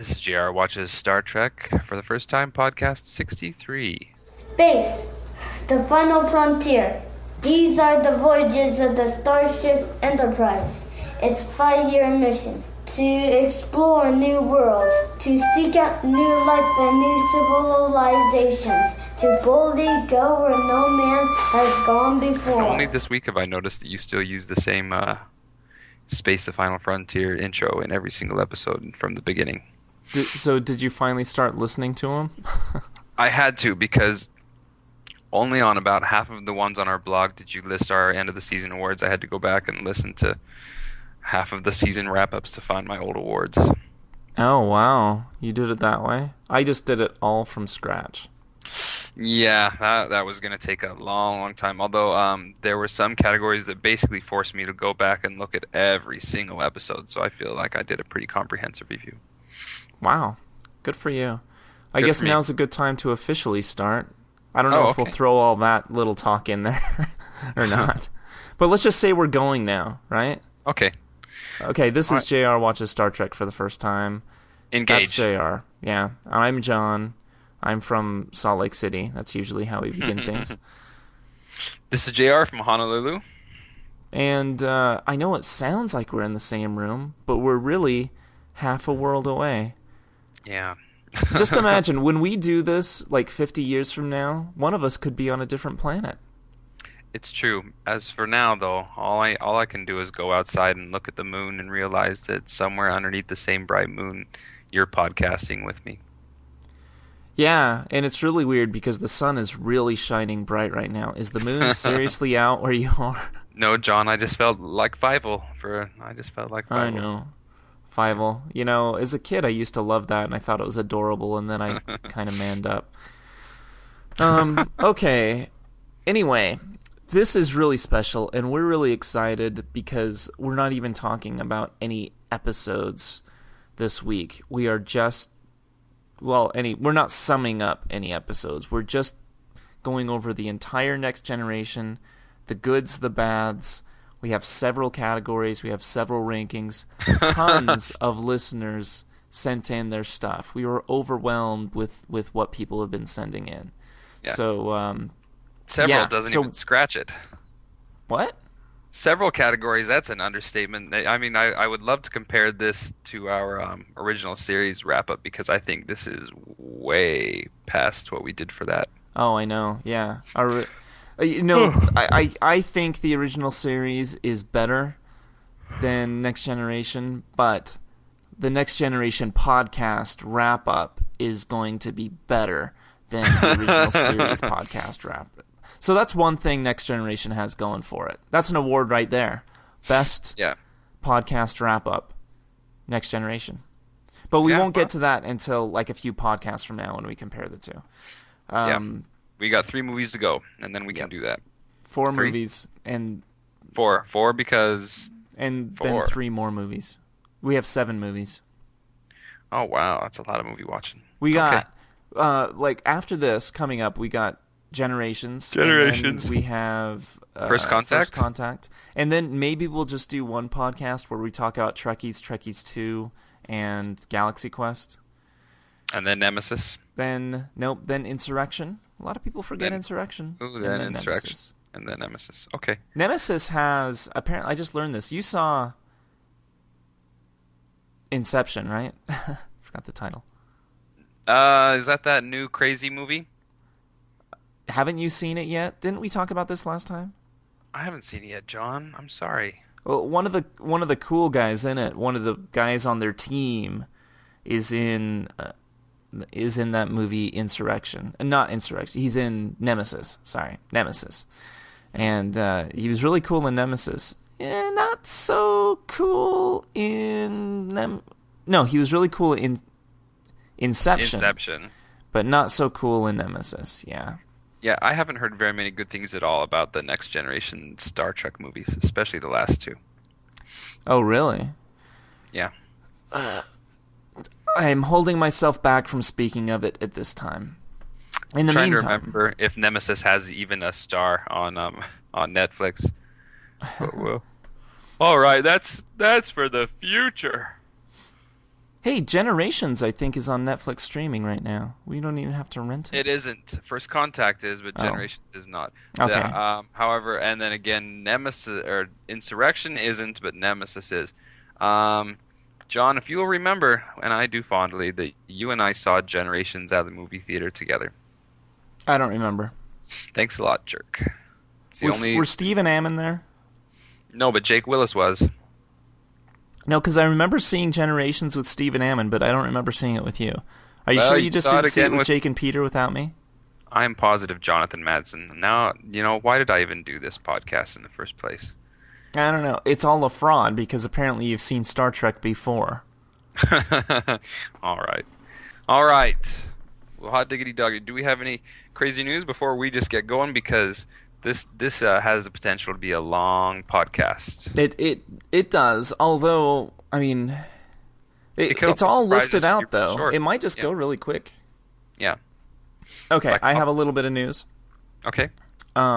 This is JR Watches Star Trek for the first time, podcast 63. Space, the final frontier. These are the voyages of the Starship Enterprise. Its 5-year mission to explore new worlds, to seek out new life and new civilizations, to boldly go where no man has gone before. Only this week have I noticed that you still use the same Space, the Final Frontier intro in every single episode from the beginning. So did you finally start listening to them? I had to, because only on about half of the ones on our blog did you list our end of the season awards. I had to go back and listen to half of the season wrap-ups to find my old awards. Oh, wow. You did it that way? I just did it all from scratch. Yeah, that was going to take a long time. Although there were some categories that basically forced me to go back and look at every single episode. So I feel like I did a pretty comprehensive review. Wow. Good for you. I guess now's a good time to officially start. I don't know if we'll throw all that little talk in there or not. But let's just say we're going now, right? Okay. Okay, this is JR Watches Star Trek for the first time. Engage. That's JR. Yeah. I'm John. I'm from Salt Lake City. That's usually how we begin things. This is JR from Honolulu. And I know it sounds like we're in the same room, but we're really half a world away. Yeah. Just imagine, when we do this, like 50 years from now, one of us could be on a different planet. It's true. As for now, though, all I can do is go outside and look at the moon and realize that somewhere underneath the same bright moon, you're podcasting with me. Yeah, and it's really weird because the sun is really shining bright right now. Is the moon seriously out where you are? No, John, I just felt like Fievel. I know. Fievel. You know, as a kid, I used to love that, and I thought it was adorable, and then I kind of manned up. Okay. Anyway, this is really special, and we're really excited because we're not even talking about any episodes this week. We are just, we're not summing up any episodes. We're just going over the entire Next Generation, the goods, the bads. We have several categories. We have several rankings. Tons of listeners sent in their stuff. We were overwhelmed with what people have been sending in. Yeah. So, several doesn't even scratch it. What? Several categories, that's an understatement. I mean, I would love to compare this to our original series wrap-up because I think this is way past what we did for that. Oh, I know. Yeah. I think the original series is better than Next Generation, but the Next Generation podcast wrap-up is going to be better than the original series podcast wrap-up. So that's one thing Next Generation has going for it. That's an award right there. Best podcast wrap-up, Next Generation. But we won't get to that until like a few podcasts from now when we compare the two. We got 3 movies to go, and then we can do that. 4 movies and 4 because then 3 more movies. We have 7 movies. Oh wow, that's a lot of movie watching. We got after this coming up, we got Generations. We have First Contact. And then maybe we'll just do one podcast where we talk about Trekkies 2 and Galaxy Quest. And then Nemesis. Then Insurrection. A lot of people forget Insurrection. Ooh, then Insurrection. Nemesis. And then Nemesis. Okay. Nemesis has, apparently, I just learned this. You saw Inception, right? Forgot the title. Is that new crazy movie? Haven't you seen it yet? Didn't we talk about this last time? I haven't seen it yet, John. I'm sorry. Well, one of the cool guys in it, one of the guys on their team, is in that movie Insurrection. Not Insurrection. He's in Nemesis. Sorry, Nemesis. And he was really cool in Nemesis. Not so cool in No, he was really cool in Inception. But not so cool in Nemesis. Yeah. Yeah, I haven't heard very many good things at all about the Next Generation Star Trek movies, especially the last 2. Oh, really? Yeah. I'm holding myself back from speaking of it at this time. In the trying meantime, to remember if Nemesis has even a star on Netflix. But, well, all right, that's for the future. Hey, Generations, I think, is on Netflix streaming right now. We don't even have to rent it. It isn't. First Contact is, but Oh, Generation is not. okay. However, and then again, Nemesis or Insurrection isn't, but Nemesis is. Um, John, if you'll remember, and I do fondly, that you and I saw Generations at the movie theater together. I don't remember. Thanks a lot, jerk. It's the only. Were Steve and Ammon there? No, but Jake Willis was. No, because I remember seeing Generations with Steve and Ammon, but I don't remember seeing it with you. Are you Well, sure you you just saw it didn't see it again with with- Jake and Peter without me? I'm positive Jonathan Madsen. Now, why did I even do this podcast in the first place? I don't know. It's all a fraud because apparently you've seen Star Trek before. All right. All right. Well, hot diggity doggy. Do we have any crazy news before we just get going? Because this has the potential to be a long podcast. It does. Although, I mean, It could it's also all surprise listed us if out you're though. short. It might just Yeah. go really quick. Yeah. Okay, Like- I have a little bit of news. Okay.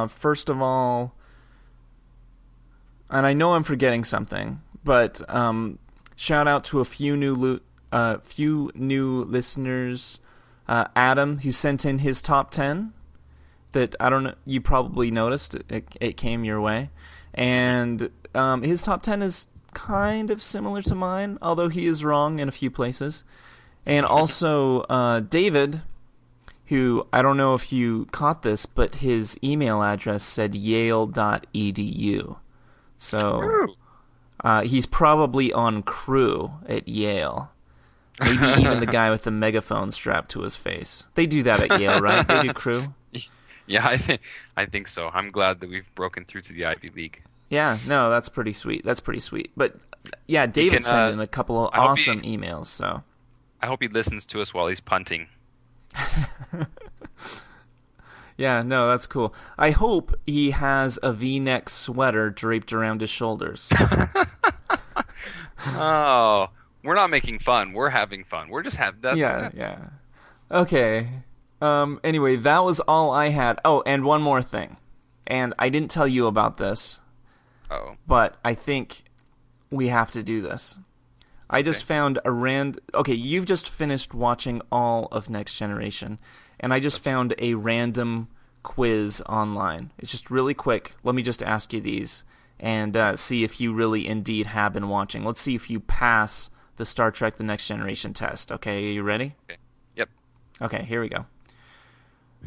First of all, and I know I'm forgetting something, but shout out to a few new listeners. Adam, who sent in his top 10. That I don't know. You probably noticed it came your way, and his top 10 is kind of similar to mine, although he is wrong in a few places. And also David, who I don't know if you caught this, but his email address said yale.edu. So he's probably on crew at Yale. Maybe even the guy with the megaphone strapped to his face. They do that at Yale, right? They do crew. Yeah, I think so. I'm glad that we've broken through to the Ivy League. Yeah, no, that's pretty sweet. That's pretty sweet. But yeah, David sent in a couple of awesome emails. So I hope he listens to us while he's punting. yeah, no, that's cool. I hope he has a V-neck sweater draped around his shoulders. Oh, we're not making fun. We're having fun. We're just having. Yeah. Okay. Anyway, that was all I had. Oh, and one more thing. And I didn't tell you about this, Oh. but I think we have to do this. I just found a Okay, you've just finished watching all of Next Generation, and I just found a random quiz online. It's just really quick. Let me just ask you these and see if you really indeed have been watching. Let's see if you pass the Star Trek The Next Generation test. Okay, are you ready? Okay. Yep. Okay, here we go.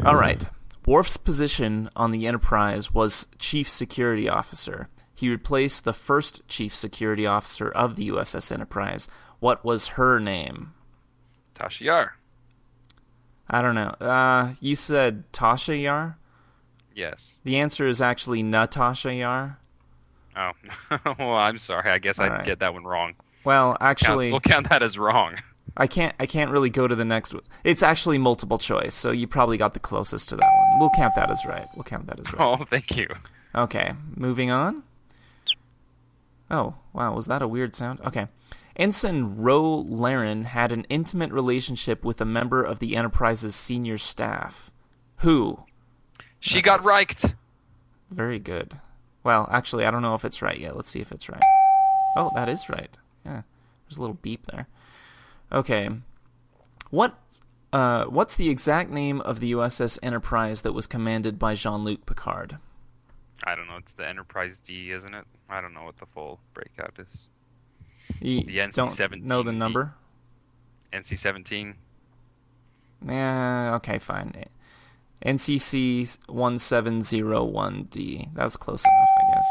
All right. Worf's position on the Enterprise was Chief Security Officer. He replaced the first Chief Security Officer of the USS Enterprise. What was her name? Tasha Yar. I don't know. You said Tasha Yar? Yes. The answer is actually Natasha Yar. Oh. Well, I'm sorry. I guess All I right. get that one wrong. Well, actually, We'll count that as wrong. I can't really go to the next one. It's actually multiple choice, so you probably got the closest to that one. We'll count that as right. Oh, thank you. Okay, moving on. Oh, wow, was that a weird sound? Okay. Ensign Ro Laren had an intimate relationship with a member of the Enterprise's senior staff. Who? She got riked. Very good. Well, actually, I don't know if it's right yet. Let's see if it's right. Oh, that is right. Yeah, there's a little beep there. Okay. What's the exact name of the USS Enterprise that was commanded by Jean-Luc Picard? I don't know. It's the Enterprise D, isn't it? I don't know what the full breakout is. You The NC-17 don't know the number? NC-17. Okay, fine. NCC 1701D. That's close enough, I guess.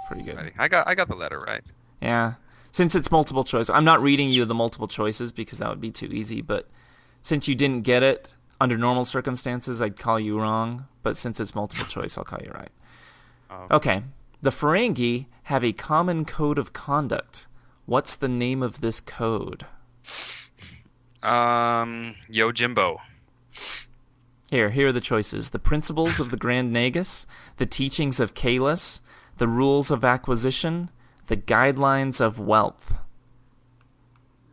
Pretty good. I got the letter right. Yeah. Since it's multiple choice, I'm not reading you the multiple choices because that would be too easy, but since you didn't get it, under normal circumstances, I'd call you wrong, but since it's multiple choice, I'll call you right. Okay. The Ferengi have a common code of conduct. What's the name of this code? Yo Jimbo. Here are the choices. The principles of the Grand Nagus, the teachings of Kahless, the rules of acquisition, the guidelines of wealth.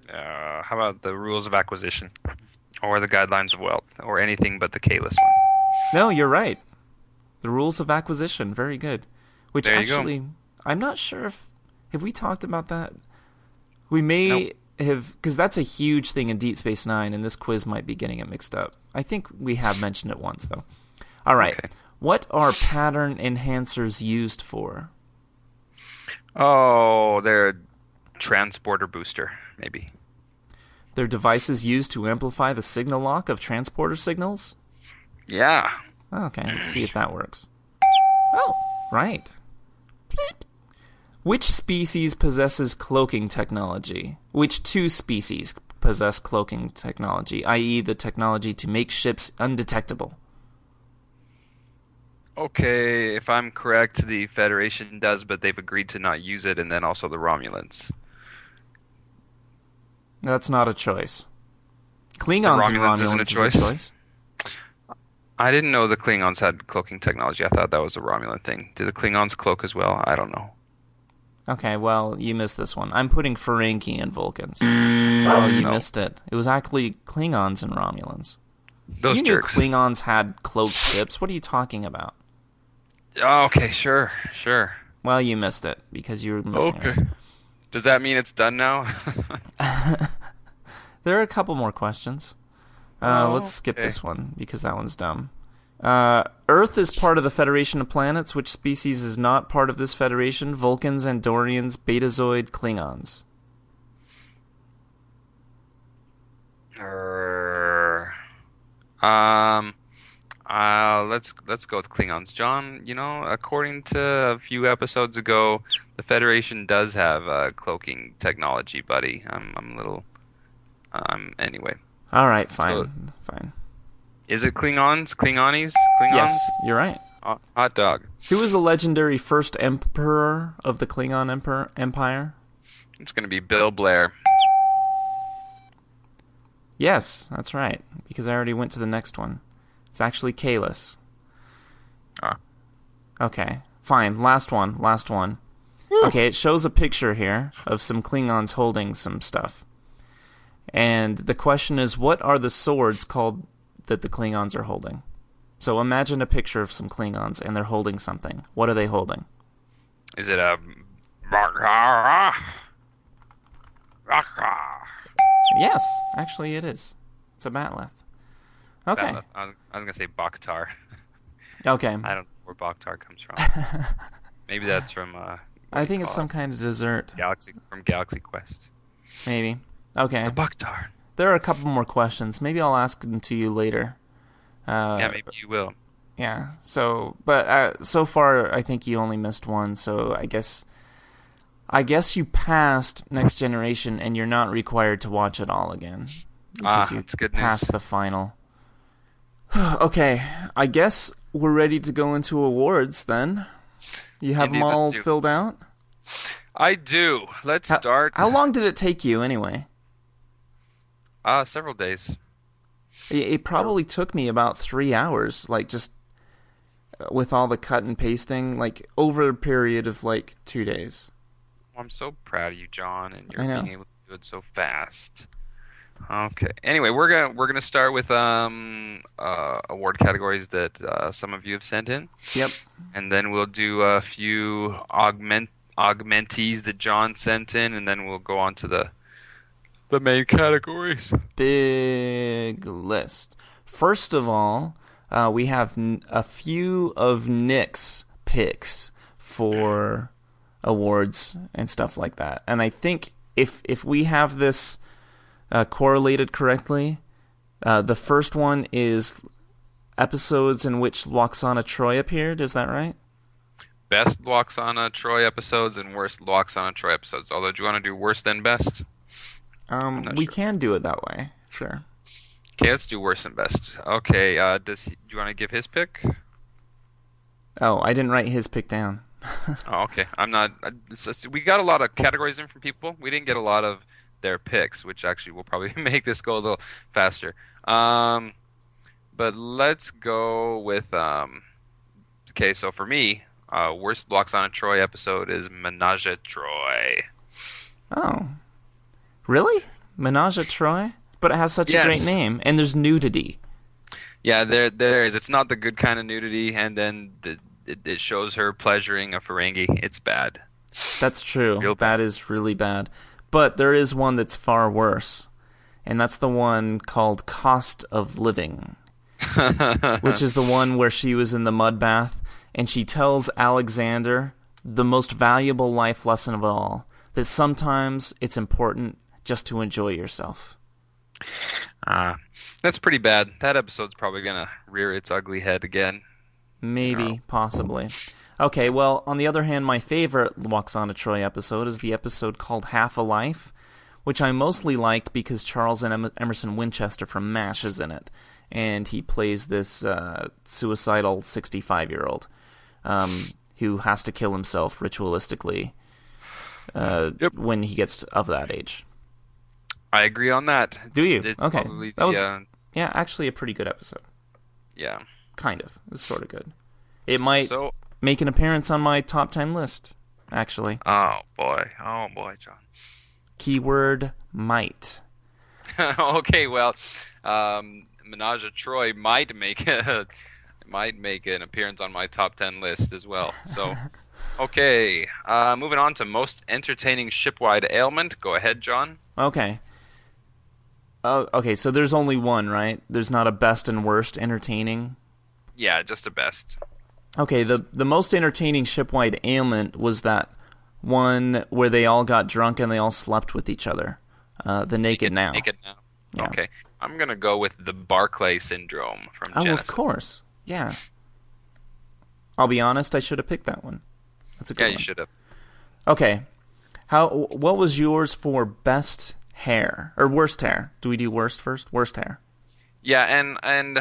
How about the rules of acquisition? Or the guidelines of wealth? Or anything but the Kahless one? No, you're right. The rules of acquisition. Very good. Which There you actually, I'm not sure if... Have we talked about that? We may... Nope. because that's a huge thing in Deep Space Nine, and this quiz might be getting it mixed up. I think we have mentioned it once, though. All right. Okay. What are pattern enhancers used for? Oh, they're a transporter booster, maybe. They're devices used to amplify the signal lock of transporter signals? Yeah. Okay, let's see if that works. Oh, right. Bleep. Which species possesses cloaking technology? Which two species possess cloaking technology, i.e. the technology to make ships undetectable? Okay, if I'm correct, the Federation does, but they've agreed to not use it, and then also the Romulans. That's not a choice. Klingons and Romulans Romulans isn't a is choice? a choice. I didn't know the Klingons had cloaking technology. I thought that was a Romulan thing. Do the Klingons cloak as well? I don't know. Okay, well, you missed this one. I'm putting Ferengi and Vulcans. Oh, you No. missed it. It was actually Klingons and Romulans. Those You jerks. knew Klingons had cloaked ships. What are you talking about? Oh, okay, sure. Well, you missed it because you were missing it. Does that mean it's done now? There are a couple more questions. Let's skip okay. this one because that one's dumb. Earth is part of the Federation of Planets. Which species is not part of this federation? Vulcans, Andorians, Betazoid, Klingons. Let's go with Klingons. John, according to a few episodes ago, the Federation does have cloaking technology, buddy. I'm a little anyway. All right, fine. So- Fine. Is it Klingons? Klingonies? Klingons? Yes, you're right. Hot dog. Who was the legendary first emperor of the Klingon Empire? It's going to be Bill Blair. Yes, that's right, because I already went to the next one. It's actually Kalis. Ah. Okay, fine. Last one. Okay, it shows a picture here of some Klingons holding some stuff. And the question is, what are the swords called that the Klingons are holding? So imagine a picture of some Klingons, and they're holding something. What are they holding? Is it a... Yes, actually it is. It's a batleth. Okay. I was going to say Bakhtar. Okay. I don't know where Bakhtar comes from. Maybe that's from... I think it's some kind of dessert. Galaxy Quest. Maybe. Okay. The Bakhtar. There are a couple more questions. Maybe I'll ask them to you later. Yeah, maybe you will. Yeah. So, but so far, I think you only missed one. So I guess you passed Next Generation, and you're not required to watch it all again. That's good news. Passed the final. Okay. I guess we're ready to go into awards then. You have Indeed, them all let's do. filled out? I do. Let's start. How long did it take you anyway? Several days. It probably took me about 3 hours, like just with all the cut and pasting, like over a period of like 2 days. I'm so proud of you, John, and I you're know. being able to do it so fast. Okay. Anyway, we're gonna start with award categories that some of you have sent in. Yep. And then we'll do a few augmentees that John sent in, and then we'll go on to the main categories. Big list. First of all, we have a few of Nick's picks for awards and stuff like that. And I think if we have this correlated correctly, the first one is episodes in which Loxana Troy appeared. Is that right? Best Loxana Troy episodes and worst Loxana Troy episodes. Although, do you want to do worse than best? We sure. can do it that way. Sure. Okay, let's do worse than best. Okay, do you want to give his pick? Oh, I didn't write his pick down. Oh, okay. I'm not. We got a lot of categories in from people. We didn't get a lot of their picks, which actually will probably make this go a little faster. But let's go with. Okay, so for me, worst Loxana Troy episode is Menage a Troy. Oh. Really? Menage a Troy? But it has such a great Yes. name, and there's nudity. Yeah, there is. It's not the good kind of nudity, and then it shows her pleasuring a Ferengi. It's bad. That's true. Real That is really bad. But there is one that's far worse, and that's the one called Cost of Living, which is the one where she was in the mud bath, and she tells Alexander the most valuable life lesson of all, that sometimes it's important just to enjoy yourself. That's pretty bad. That episode's probably going to rear its ugly head again. Maybe, possibly. Okay, well, on the other hand, my favorite Lwaxana Troy episode is the episode called Half a Life, which I mostly liked because Charles Emerson Winchester from MASH is in it, and he plays this suicidal 65-year-old who has to kill himself ritualistically when he gets of that age. I agree on that. Do you? It's okay. probably That was, actually a pretty good episode. Yeah. Kind of. It was sort of good. It might make an appearance on my top 10 list, actually. Oh, boy, John. Keyword might. Okay, well, Menage a Troy might make an appearance on my top 10 list as well. So, okay, moving on to most entertaining shipwide ailment. Go ahead, John. Okay. Okay, so there's only one, right? There's not a best and worst entertaining? Yeah, just a best. Okay, the most entertaining shipwide ailment was that one where they all got drunk and they all slept with each other. The Naked Now. Naked Now. Yeah. Okay. I'm going to go with the Barclay Syndrome from Genesis. Oh, of course. Yeah. I'll be honest, I should have picked that one. That's a good one. Yeah, you should have. Okay. What was yours for best hair? Or worst hair? Do we do worst first? Worst hair. Yeah, and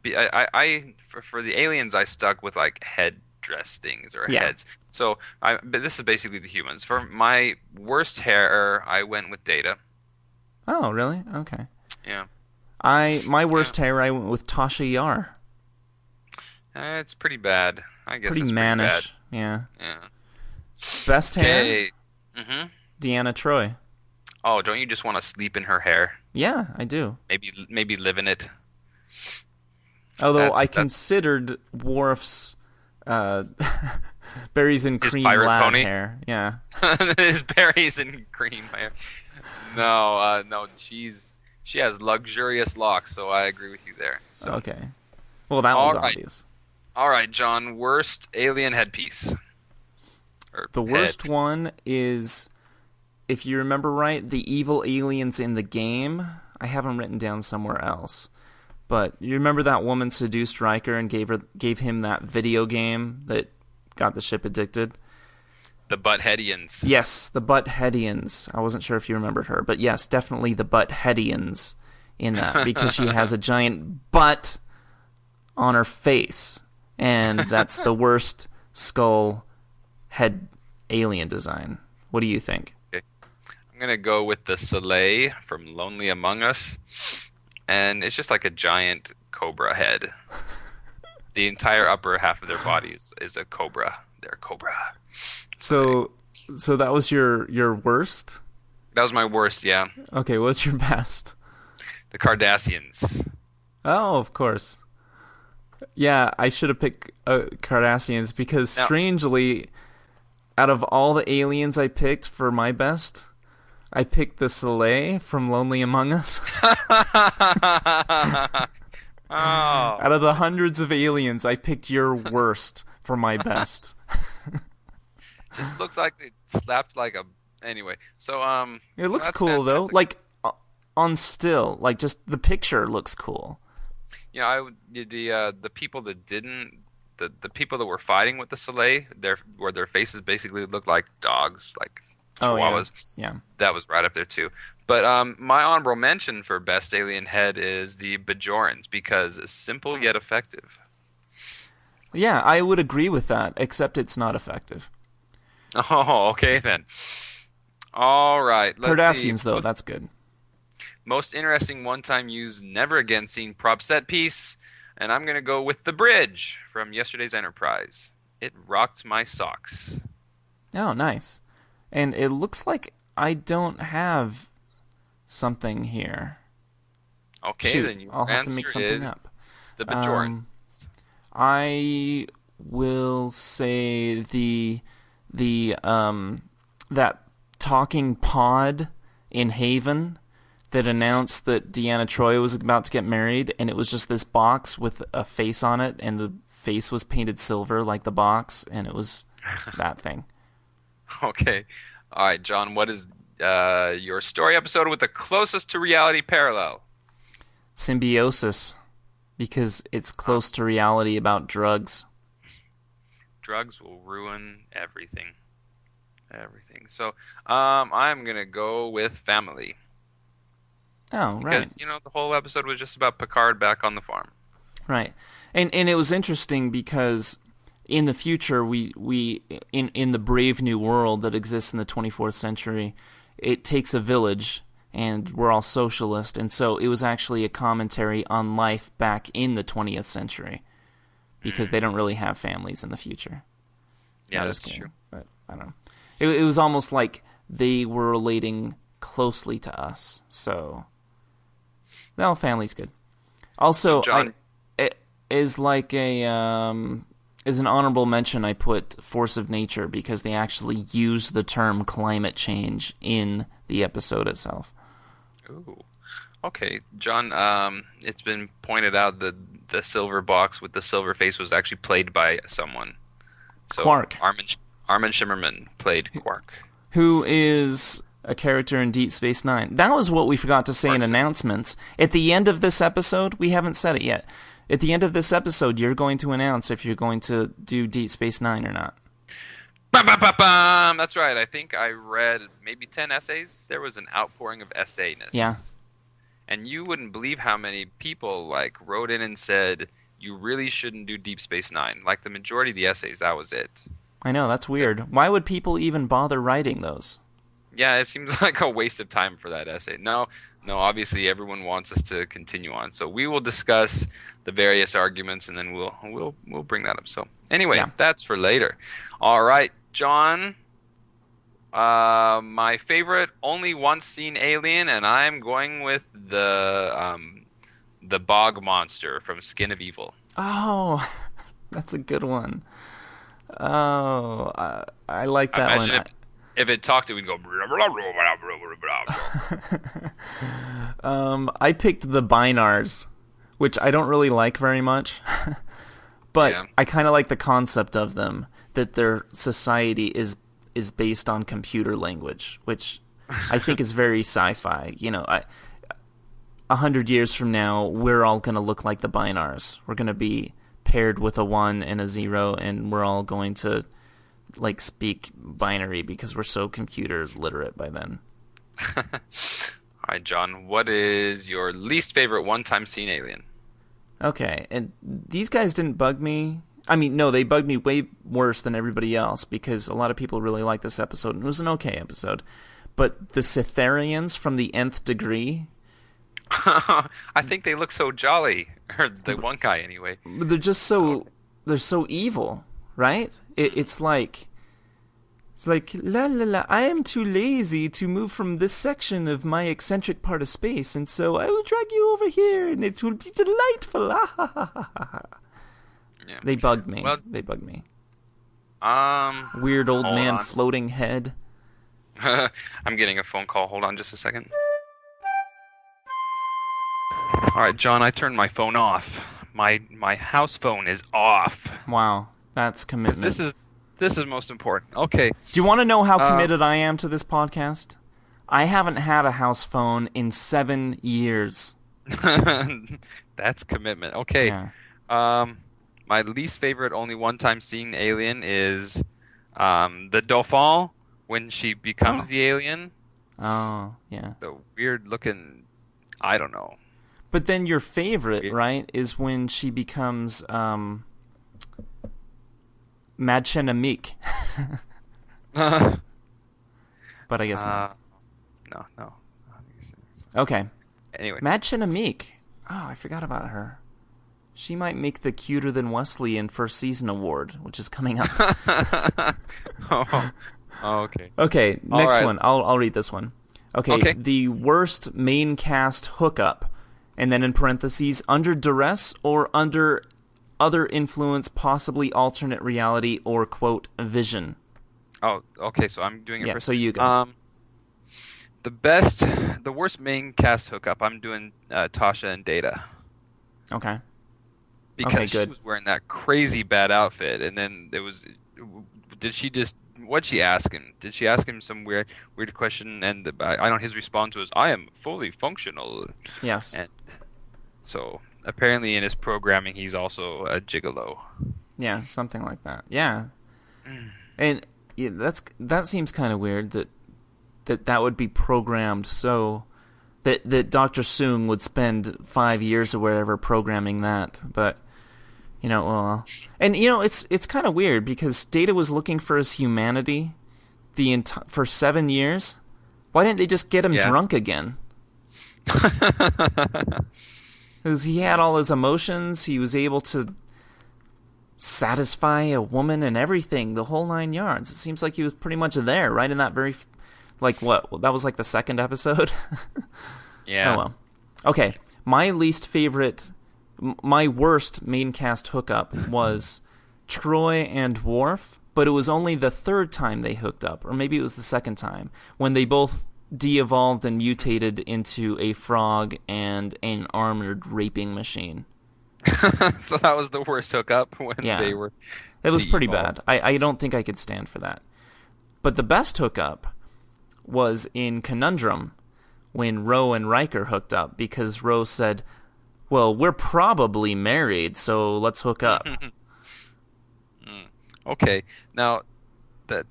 I for the aliens, I stuck with like headdress things or heads. So but this is basically the humans. For my worst hair, I went with Data. Oh, really? Okay. Yeah. My worst hair, I went with Tasha Yar. It's pretty bad. I guess pretty it's mannish. Pretty bad. Yeah. Yeah. Best hair? Okay. Mm-hmm. Deanna Troi. Oh, don't you just want to sleep in her hair? Yeah, I do. Maybe live in it. Although I considered Worf's berries and cream lab pony? hair. Yeah. His berries and cream hair. No, she has luxurious locks, so I agree with you there. So. Okay. Well, that was obvious. All right, John. Worst alien headpiece. The worst one is, if you remember right, the evil aliens in the game. I have them written down somewhere else. But you remember that woman seduced Riker and gave him that video game that got the ship addicted? The Buttheadians. Yes, the Buttheadians. I wasn't sure if you remembered her, but yes, definitely the Buttheadians in that, because she has a giant butt on her face, and that's the worst skull head alien design. What do you think? Okay. I'm going to go with the Soleil from Lonely Among Us, and it's just like a giant cobra head. The entire upper half of their body is a cobra. They're a cobra. So that was your worst? That was my worst, yeah. Okay, what's your best? The Cardassians. Oh, of course. Yeah, I should have picked Cardassians because strangely, out of all the aliens I picked for my best, I picked the Soleil from Lonely Among Us. Oh. Out of the hundreds of aliens, I picked your worst for my best. Just looks like they slapped like a... Anyway, so it looks cool fantastic. though. Like on still, like just the picture looks cool. Yeah, the people that didn't, the people that were fighting with the Soleil, their faces basically looked like dogs, like chihuahuas. Oh, yeah. That was right up there too. But my honorable mention for best alien head is the Bajorans, because it's simple yet effective. Yeah, I would agree with that, except it's not effective. Oh, okay then. All right. Cardassians, though, that's good. Most interesting one-time use, never again seen prop set piece, and I'm going to go with the bridge from yesterday's Enterprise. It rocked my socks. Oh, nice. And it looks like I don't have something here. Okay, Shoot, then I'll have to make something up. The Bajoran. I will say the that talking pod in Haven that announced that Deanna Troi was about to get married, and it was just this box with a face on it, and the face was painted silver like the box, and it was that thing. Okay. All right, John, what is your story episode with the closest to reality parallel? Symbiosis, because it's close to reality about drugs. Drugs will ruin everything. Everything. So, I'm going to go with family. Oh, right. Because, the whole episode was just about Picard back on the farm. Right. And it was interesting because in the future, we in the brave new world that exists in the 24th century, it takes a village, and we're all socialist, and so it was actually a commentary on life back in the 20th century, because they don't really have families in the future. Yeah, that's true. But I don't know. It was almost like they were relating closely to us. So, no, family's good. Also, John, as an honorable mention, I put Force of Nature because they actually use the term climate change in the episode itself. Ooh. Okay, John, it's been pointed out that the silver box with the silver face was actually played by someone. So Quark. Armin Shimmerman played Quark. Who is a character in Deep Space Nine. That was what we forgot to say in announcements. At the end of this episode, we haven't said it yet. At the end of this episode, you're going to announce if you're going to do Deep Space Nine or not. Bum, bum, bum, bum. That's right. I think I read maybe 10 essays. There was an outpouring of essayness. Yeah. And you wouldn't believe how many people wrote in and said, you really shouldn't do Deep Space Nine. Like the majority of the essays, that was it. I know, that's weird. Why would people even bother writing those? Yeah, it seems like a waste of time for that essay. No, obviously everyone wants us to continue on. So we will discuss the various arguments, and then we'll bring that up. So anyway, That's for later. All right, John, my favorite only once seen alien, and I'm going with the bog monster from Skin of Evil. Oh, that's a good one. Oh, I like that Imagine one. If it talked, it would go. I picked the Binars, which I don't really like very much, but I kind of like the concept of them, that their society is based on computer language, which I think is very sci-fi. 100 years from now, we're all going to look like the Binars. We're going to be paired with a 1 and a 0, and we're all going to speak binary because we're so computer literate by then. All right, John, what is your least favorite one-time seen alien? Okay, and these guys didn't bug me. I mean, no, they bugged me way worse than everybody else because a lot of people really liked this episode, and it was an okay episode. But the Cytherians from the Nth Degree... I think they look so jolly. Or the one guy, anyway. They're just they're so evil, right? It's like, la la la, I am too lazy to move from this section of my eccentric part of space, and so I will drag you over here, and it will be delightful. Yeah. They bugged me. Well, they bugged me. Weird old man floating head. I'm getting a phone call. Hold on just a second. All right, John, I turned my phone off. My house phone is off. Wow, that's commitment. This is most important. Okay. Do you want to know how committed I am to this podcast? I haven't had a house phone in 7 years. That's commitment. Okay. Yeah. My least favorite only one-time seen alien is the Dauphin when she becomes the alien. Oh, yeah. The weird-looking... I don't know. But then your favorite, right, is when she becomes Madchenamik. But I guess not. No. Okay. Anyway. Madchenamik. Oh, I forgot about her. She might make the Cuter Than Wesley in First Season award, which is coming up. Oh, okay. Okay, next right. one. I'll read this one. Okay, the worst main cast hookup, and then in parentheses, under duress or under other influence, possibly alternate reality or, quote, vision. Oh, okay, so I'm doing it first. So you go. The worst main cast hookup. I'm doing Tasha and Data Okay. Okay, because she good. was wearing that crazy bad outfit, and then it was. Did she just? What'd she ask him? Did she ask him some weird question? And I don't. His response was, "I am fully functional," Yes. and so apparently in his programming, he's also a gigolo. Yeah, something like that. Yeah. And yeah, that seems kind of weird that would be programmed so that Dr. Soong would spend 5 years or whatever programming that. But well, and it's kind of weird because Data was looking for his humanity for 7 years. Why didn't they just get him Yeah. drunk again? Because he had all his emotions, he was able to satisfy a woman and everything, the whole 9 yards. It seems like he was pretty much there, right in that very, like what? That was like the second episode. Yeah. Oh well. Okay, my worst main cast hookup was Troy and Worf, but it was only the third time they hooked up, or maybe it was the second time, when they both de-evolved and mutated into a frog and an armored raping machine. So that was the worst hookup when Yeah. they were It was pretty de-evolved. bad. I don't think I could stand for that. But the best hookup was in Conundrum when Ro and Riker hooked up because Ro said, well, we're probably married, so let's hook up. Okay. Now that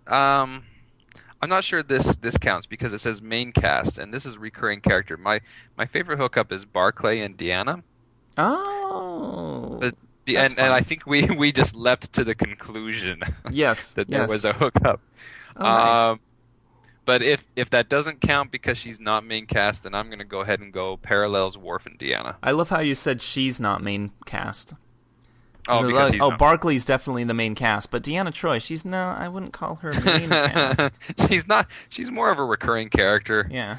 I'm not sure this counts because it says main cast and this is recurring character. My favorite hookup is Barclay and Deanna. Oh. But That's and I fun. think we just leapt to the conclusion Yes, that there was yes. a hookup. Oh, nice. But if that doesn't count because she's not main cast, then I'm gonna go ahead and go parallels Worf and Deanna. I love how you said she's not main cast. Oh, So, because he's not. Barkley's definitely the main cast, but Deanna Troy, no, I wouldn't call her main cast. She's not. She's more of a recurring character. Yeah.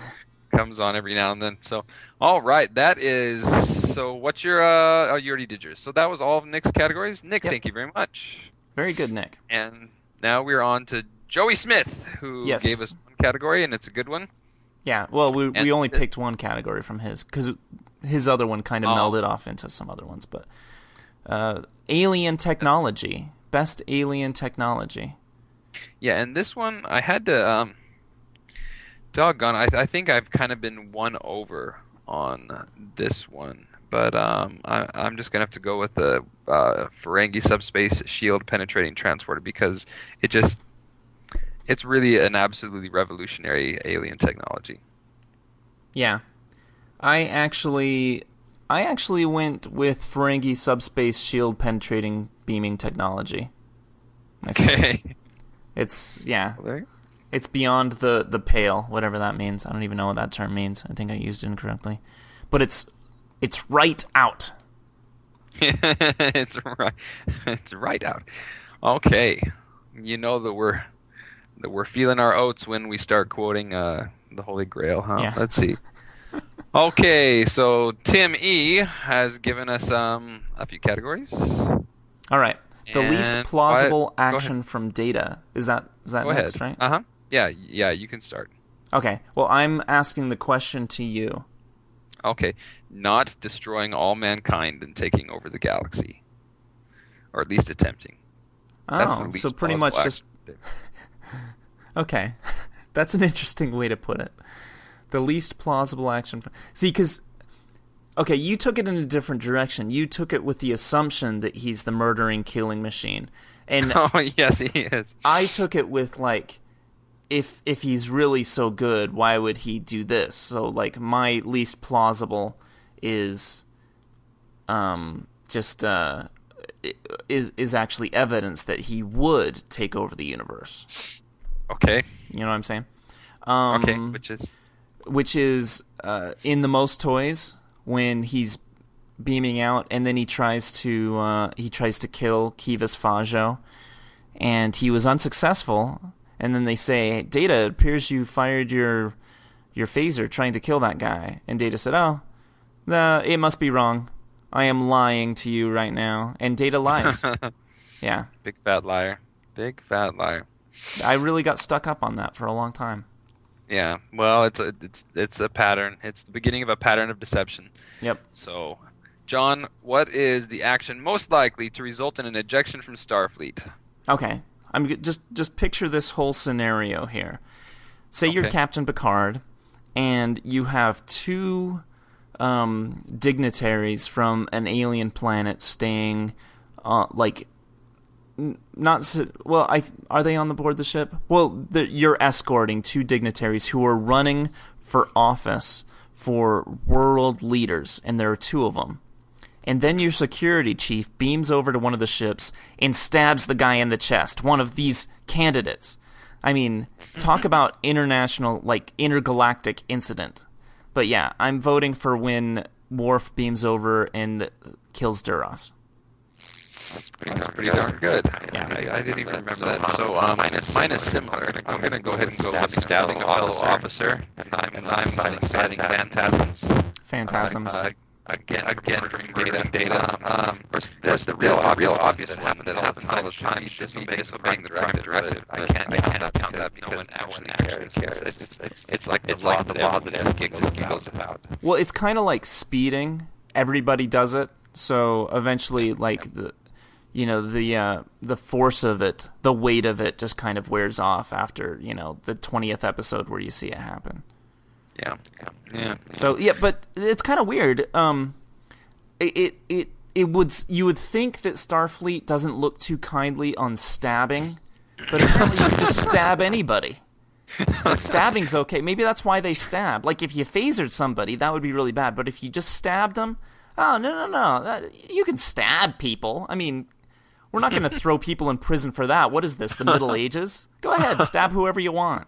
Comes on every now and then. So, all right, that is. So, what's your? Oh, you already did yours. So that was all of Nick's categories. Nick, Yep. thank you very much. Very good, Nick. And now we're on to Joey Smith, who Yes. gave us one category, and it's a good one. Yeah, well, we And only picked one category from his because his other one kind of Oh. melded off into some other ones. But alien technology, best alien technology. Yeah, and this one I had to. Doggone, I think I've kind of been won over on this one, but I'm just gonna have to go with the Ferengi subspace shield penetrating transporter because it's really an absolutely revolutionary alien technology. Yeah, I actually went with Ferengi subspace shield penetrating beaming technology. Myself. Okay. It's yeah. Well, there you It's beyond the pale, whatever that means. I don't even know what that term means. I think I used it incorrectly. But it's right out. go. It's right. It's right out. Okay. You know that we're feeling our oats when we start quoting the Holy Grail, huh? Yeah. Let's see. Okay, so Tim E has given us a few categories. All right. The least And plausible go ahead. action from Data. Is that Go next, ahead. right? Uh-huh. Yeah, you can start. Okay. Well, I'm asking the question to you. Okay. Not destroying all mankind and taking over the galaxy. Or at least attempting. That's the Oh, least so pretty much plausible just action. okay. That's an interesting way to put it. The least plausible action. See, because okay, you took it in a different direction. You took it with the assumption that he's the murdering, killing machine, and Oh, yes, he is. I took it with like, if he's really so good, why would he do this? So like, my least plausible is, just is actually evidence that he would take over the universe. Okay. You know what I'm saying? Okay, Which is in the most toys when he's beaming out and then he tries to kill Kivas Fajo, and he was unsuccessful. And then they say, Data, it appears you fired your phaser trying to kill that guy. And Data said, oh, it must be wrong. I am lying to you right now. And Data lies. Yeah. Big fat liar. Big fat liar. I really got stuck up on that for a long time. Yeah. Well, it's a pattern. It's the beginning of a pattern of deception. Yep. So, John, what is the action most likely to result in an ejection from Starfleet? Okay. Just picture this whole scenario here. Say you're Okay. Captain Picard, and you have two dignitaries from an alien planet staying, like, not well. Are they on the board the ship? Well, you're escorting two dignitaries who are running for office for world leaders, and there are two of them. And then your security chief beams over to one of the ships and stabs the guy in the chest, one of these candidates. I mean, talk about international, like, intergalactic incident. But yeah, I'm voting for when Worf beams over and kills Duras. That's pretty darn good. Yeah. I didn't even remember that. So mine is similar. I'm gonna go ahead and go with stabbing a fellow officer, and I'm citing phantasms. Phantasms. Again, murdering data. Of course, the real obvious one that happens all the time is disobeying the prime directive. I can't count that because no one actually cares. It's like the law that just giggles about. Well, it's kind of like speeding. Everybody does it. So eventually, like, the force of it, the weight of it just kind of wears off after, the 20th episode where you see it happen. Yeah. So yeah, but it's kind of weird. You would think that Starfleet doesn't look too kindly on stabbing, but apparently you can just stab anybody. Like, stabbing's okay. Maybe that's why they stab. Like, if you phasered somebody, that would be really bad. But if you just stabbed them, oh no, you can stab people. I mean, we're not going to throw people in prison for that. What is this? The Middle Ages? Go ahead, stab whoever you want.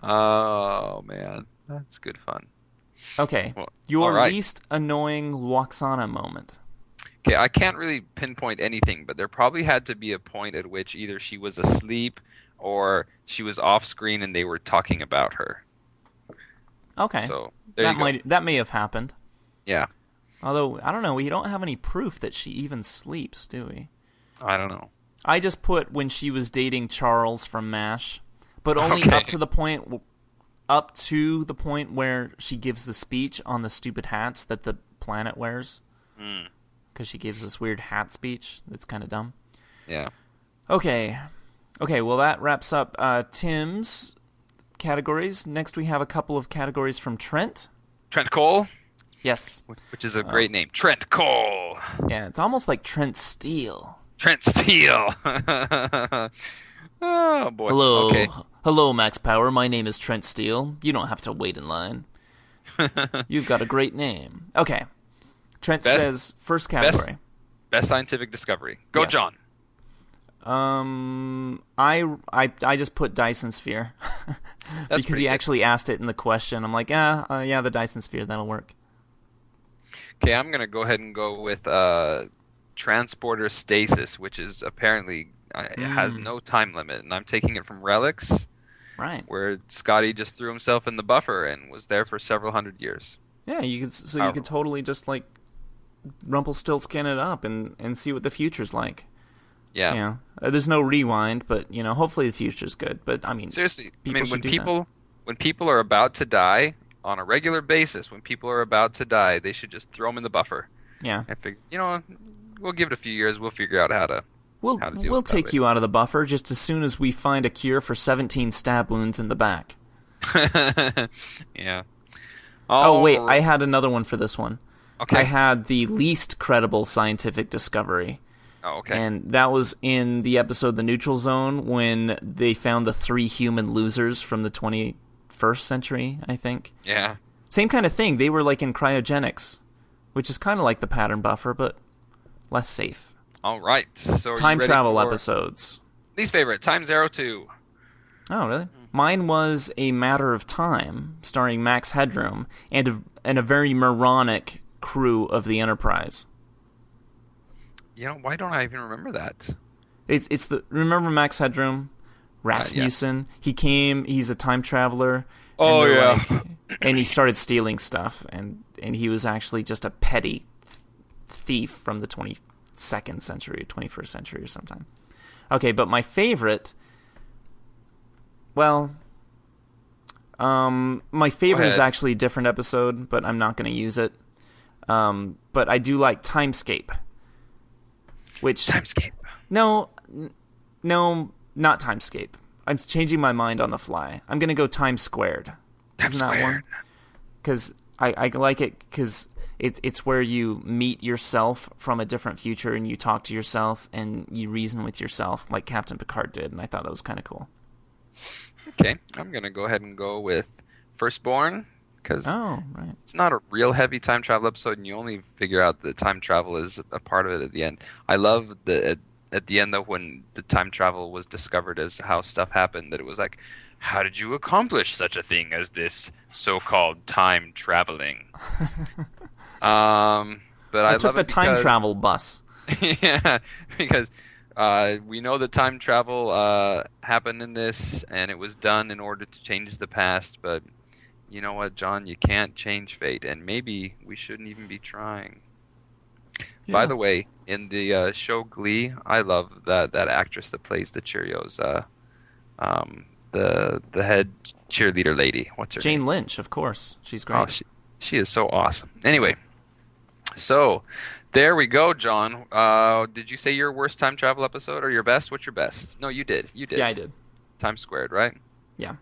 Oh man, that's good fun. Okay, Well, your all right. least annoying Loxana moment. Okay, I can't really pinpoint anything, but there probably had to be a point at which either she was asleep or she was off screen and they were talking about her. Okay, So there you go. that may have happened. Yeah, Although I don't know, we don't have any proof that she even sleeps, do we? I don't know. I just put when she was dating Charles from MASH, but only Okay. up to the point where she gives the speech on the stupid hats that the planet wears. Because she gives this weird hat speech that's kind of dumb. Yeah. Okay, well, that wraps up Tim's categories. Next, we have a couple of categories from Trent. Trent Cole, Yes. which is a great name. Trent Cole. Yeah, it's almost like Trent Steele. Trent Steele. Oh boy. Hello. Okay. Hello, Max Power. My name is Trent Steele. You don't have to wait in line. You've got a great name. Okay. Trent Best- says first category. Best scientific discovery. Go, Yes. John. I just put Dyson Sphere because pretty he good. actually asked it in the question. I'm like, yeah, the Dyson Sphere, that'll work. Okay, I'm gonna go ahead and go with transporter stasis, which is apparently it has no time limit, and I'm taking it from Relics, Right. where Scotty just threw himself in the buffer and was there for several hundred years. Yeah, you could totally just like Rumpelstiltskin it up and see what the future's like. Yeah. Yeah. There's no rewind, but hopefully the future's good. But I mean, Seriously, people should do that. when people are about to die on a regular basis, when people are about to die, they should just throw them in the buffer. Yeah. I figure, we'll give it a few years. We'll figure out how to. We'll how to deal we'll with that take later. you out of the buffer just as soon as we find a cure for 17 stab wounds in the back. Yeah. Oh wait, right. I had another one for this one. Okay. I had the least credible scientific discovery. Oh, okay. And that was in the episode The Neutral Zone when they found the 3 human losers from the 21st century, I think. Yeah. Same kind of thing. They were like in cryogenics, which is kind of like the pattern buffer, but less safe. All right. So are you Time ready travel for episodes. least favorite, Time Zero 2. Oh, really? Mine was A Matter of Time, starring Max Headroom, and a very moronic crew of the Enterprise. Why don't I even remember that? Remember Max Headroom? Rasmussen? He's a time traveler. Oh, and they're yeah. and he started stealing stuff, and he was actually just a petty thief from the 22nd century, 21st century or sometime. Okay, but my favorite, well, My Go favorite is ahead. actually a different episode, but I'm not going to use it. But I do like Timescape, which Timescape. no, no, not Timescape. I'm changing my mind on the fly. I'm going to go Times Squared. Times Isn't that Squared. one? Because I like it because it's where you meet yourself from a different future and you talk to yourself and you reason with yourself like Captain Picard did, and I thought that was kind of cool. Okay, I'm gonna go ahead and go with Firstborn because Oh, right. it's not a real heavy time travel episode, and you only figure out that time travel is a part of it at the end. I love at the end though when the time travel was discovered as how stuff happened. That it was like, how did you accomplish such a thing as this so-called time traveling? But I I took love the it time because travel bus. yeah, because we know that time travel happened in this, and it was done in order to change the past. But you know what, John? You can't change fate, and maybe we shouldn't even be trying. By the way, in the show Glee, I love that actress that plays the Cheerios, the head cheerleader lady. What's her Jane name? Lynch, of course. She's Oh, great. she is so awesome. Anyway, so there we go, John. Did you say your worst time travel episode or your best? What's your best? No, you did. You did. Yeah, I did. Times Squared, right? Yeah.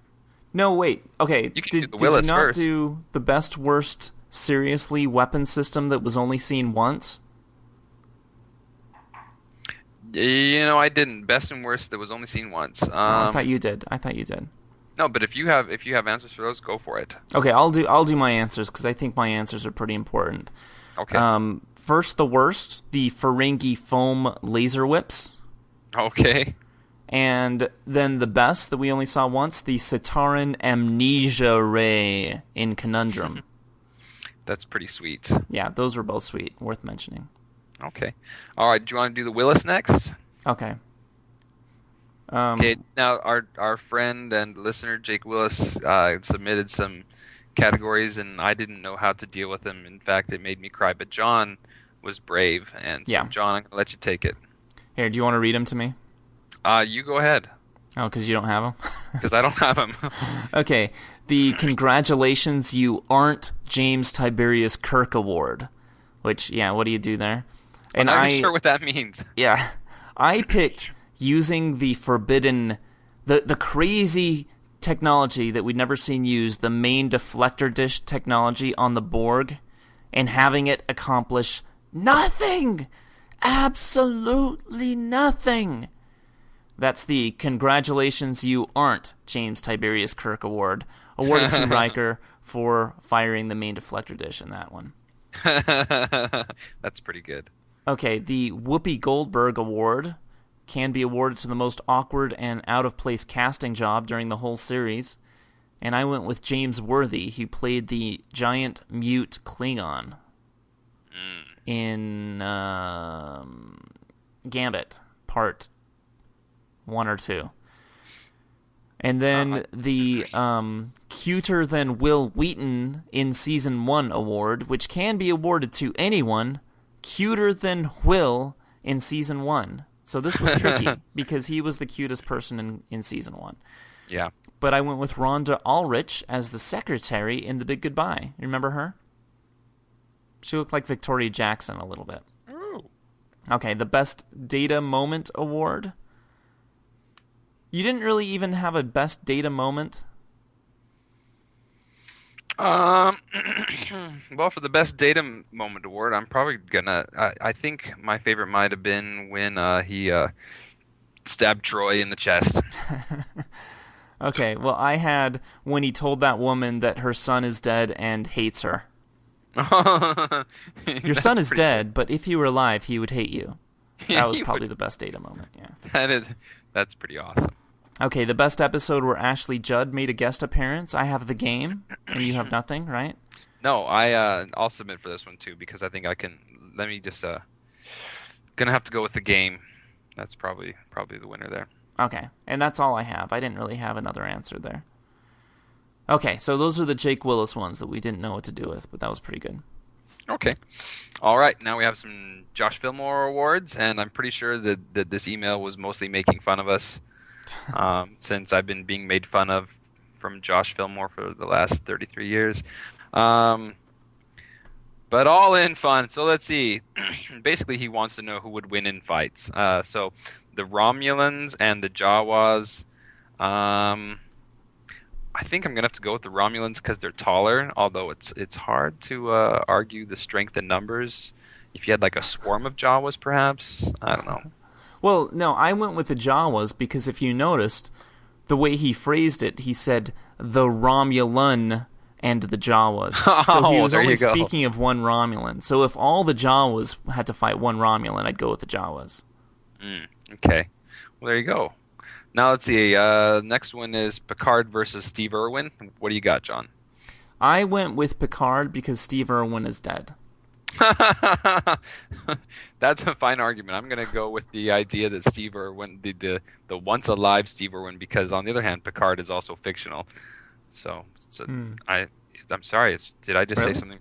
No, wait. Okay. You can do the Did you Willis not first. do the best worst seriously weapon system that was only seen once? You know, I didn't. Best and worst that was only seen once. Oh, I thought you did. I thought you did. No, but if you have answers for those, go for it. Okay, I'll do my answers because I think my answers are pretty important. Okay. First, the worst, the Ferengi foam laser whips, Okay. and then the best that we only saw once, the Sitaran amnesia ray in Conundrum. That's pretty sweet. Yeah, those were both sweet, worth mentioning. Okay. All right. Do you want to do the Willis next? Okay. Okay. Now, our friend and listener Jake Willis submitted some categories, and I didn't know how to deal with them. In fact, it made me cry. But John was brave, and so Yeah. John, I'm gonna let you take it. Here, do you want to read them to me? You go ahead, Oh, because you don't have them? because I don't have them. Okay, the Congratulations You Aren't James Tiberius Kirk Award. Which, yeah, what do you do there? I'm not even sure what that means. Yeah, I picked using the forbidden, the crazy technology that we'd never seen used, the main deflector dish technology on the Borg, and having it accomplish nothing! Absolutely nothing! That's the Congratulations You Aren't James Tiberius Kirk Award, awarded to Riker for firing the main deflector dish in that one. That's pretty good. Okay, the Whoopi Goldberg Award can be awarded to the most awkward and out-of-place casting job during the whole series, and I went with James Worthy, who played the giant mute Klingon in Gambit, Part 1 or 2. And then the Cuter Than Will Wheaton in Season 1 award, which can be awarded to anyone cuter than Will in Season 1. So this was tricky, because he was the cutest person in Season 1. Yeah. But I went with Rhonda Ulrich as the secretary in The Big Goodbye. You remember her? She looked like Victoria Jackson a little bit. Ooh. Okay, the Best Data Moment award. You didn't really even have a best data moment? Well, for the best data moment award, I'm probably gonna. I think my favorite might have been when he stabbed Troy in the chest. Okay, well, I had when he told that woman that her son is dead and hates her. Your son is dead, but if he were alive, he would hate you. Yeah, That was he probably would. the best data moment, yeah. That's pretty awesome. Okay, the best episode where Ashley Judd made a guest appearance. I have the game, and you have nothing, right? No, I'll submit for this one too because I think I can. Let me just gonna have to go with the game. That's probably the winner there. Okay, and that's all I have. I didn't really have another answer there. Okay, so those are the Jake Willis ones that we didn't know what to do with, but that was pretty good. Okay. All right. Now we have some Josh Fillmore awards, and I'm pretty sure that this email was mostly making fun of us, since I've been being made fun of from Josh Fillmore for the last 33 years. Um, but all in fun. So let's see. Basically, he wants to know who would win in fights. So the Romulans and the Jawas. I think I'm gonna have to go with the Romulans because they're taller. Although it's hard to argue the strength in numbers. If you had like a swarm of Jawas, perhaps I don't know. Well, no, I went with the Jawas because if you noticed, the way he phrased it, he said the Romulan and the Jawas. So he was there only you go. speaking of one Romulan. So if all the Jawas had to fight one Romulan, I'd go with the Jawas. Okay, well there you go. Now let's see. Next one is Picard versus Steve Irwin. What do you got, John? I went with Picard because Steve Irwin is dead. That's a fine argument. I'm going to go with the idea that Steve Irwin, the once alive Steve Irwin, because on the other hand, Picard is also fictional. So I'm sorry. Did I just say something?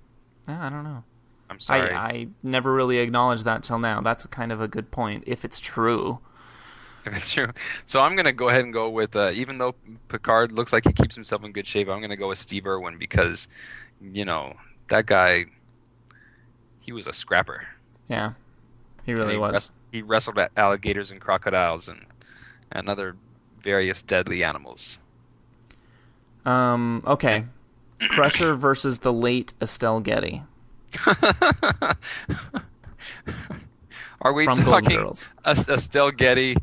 I don't know. I'm sorry. I never really acknowledged that till now. That's kind of a good point, if it's true. If it's true. So I'm going to go ahead and go with, even though Picard looks like he keeps himself in good shape, I'm going to go with Steve Irwin because, that guy, he was a scrapper. Yeah, he really was. He wrestled at alligators and crocodiles and other various deadly animals. Okay. Crusher versus the late Estelle Getty. Are we From Golden talking Girls. Estelle Getty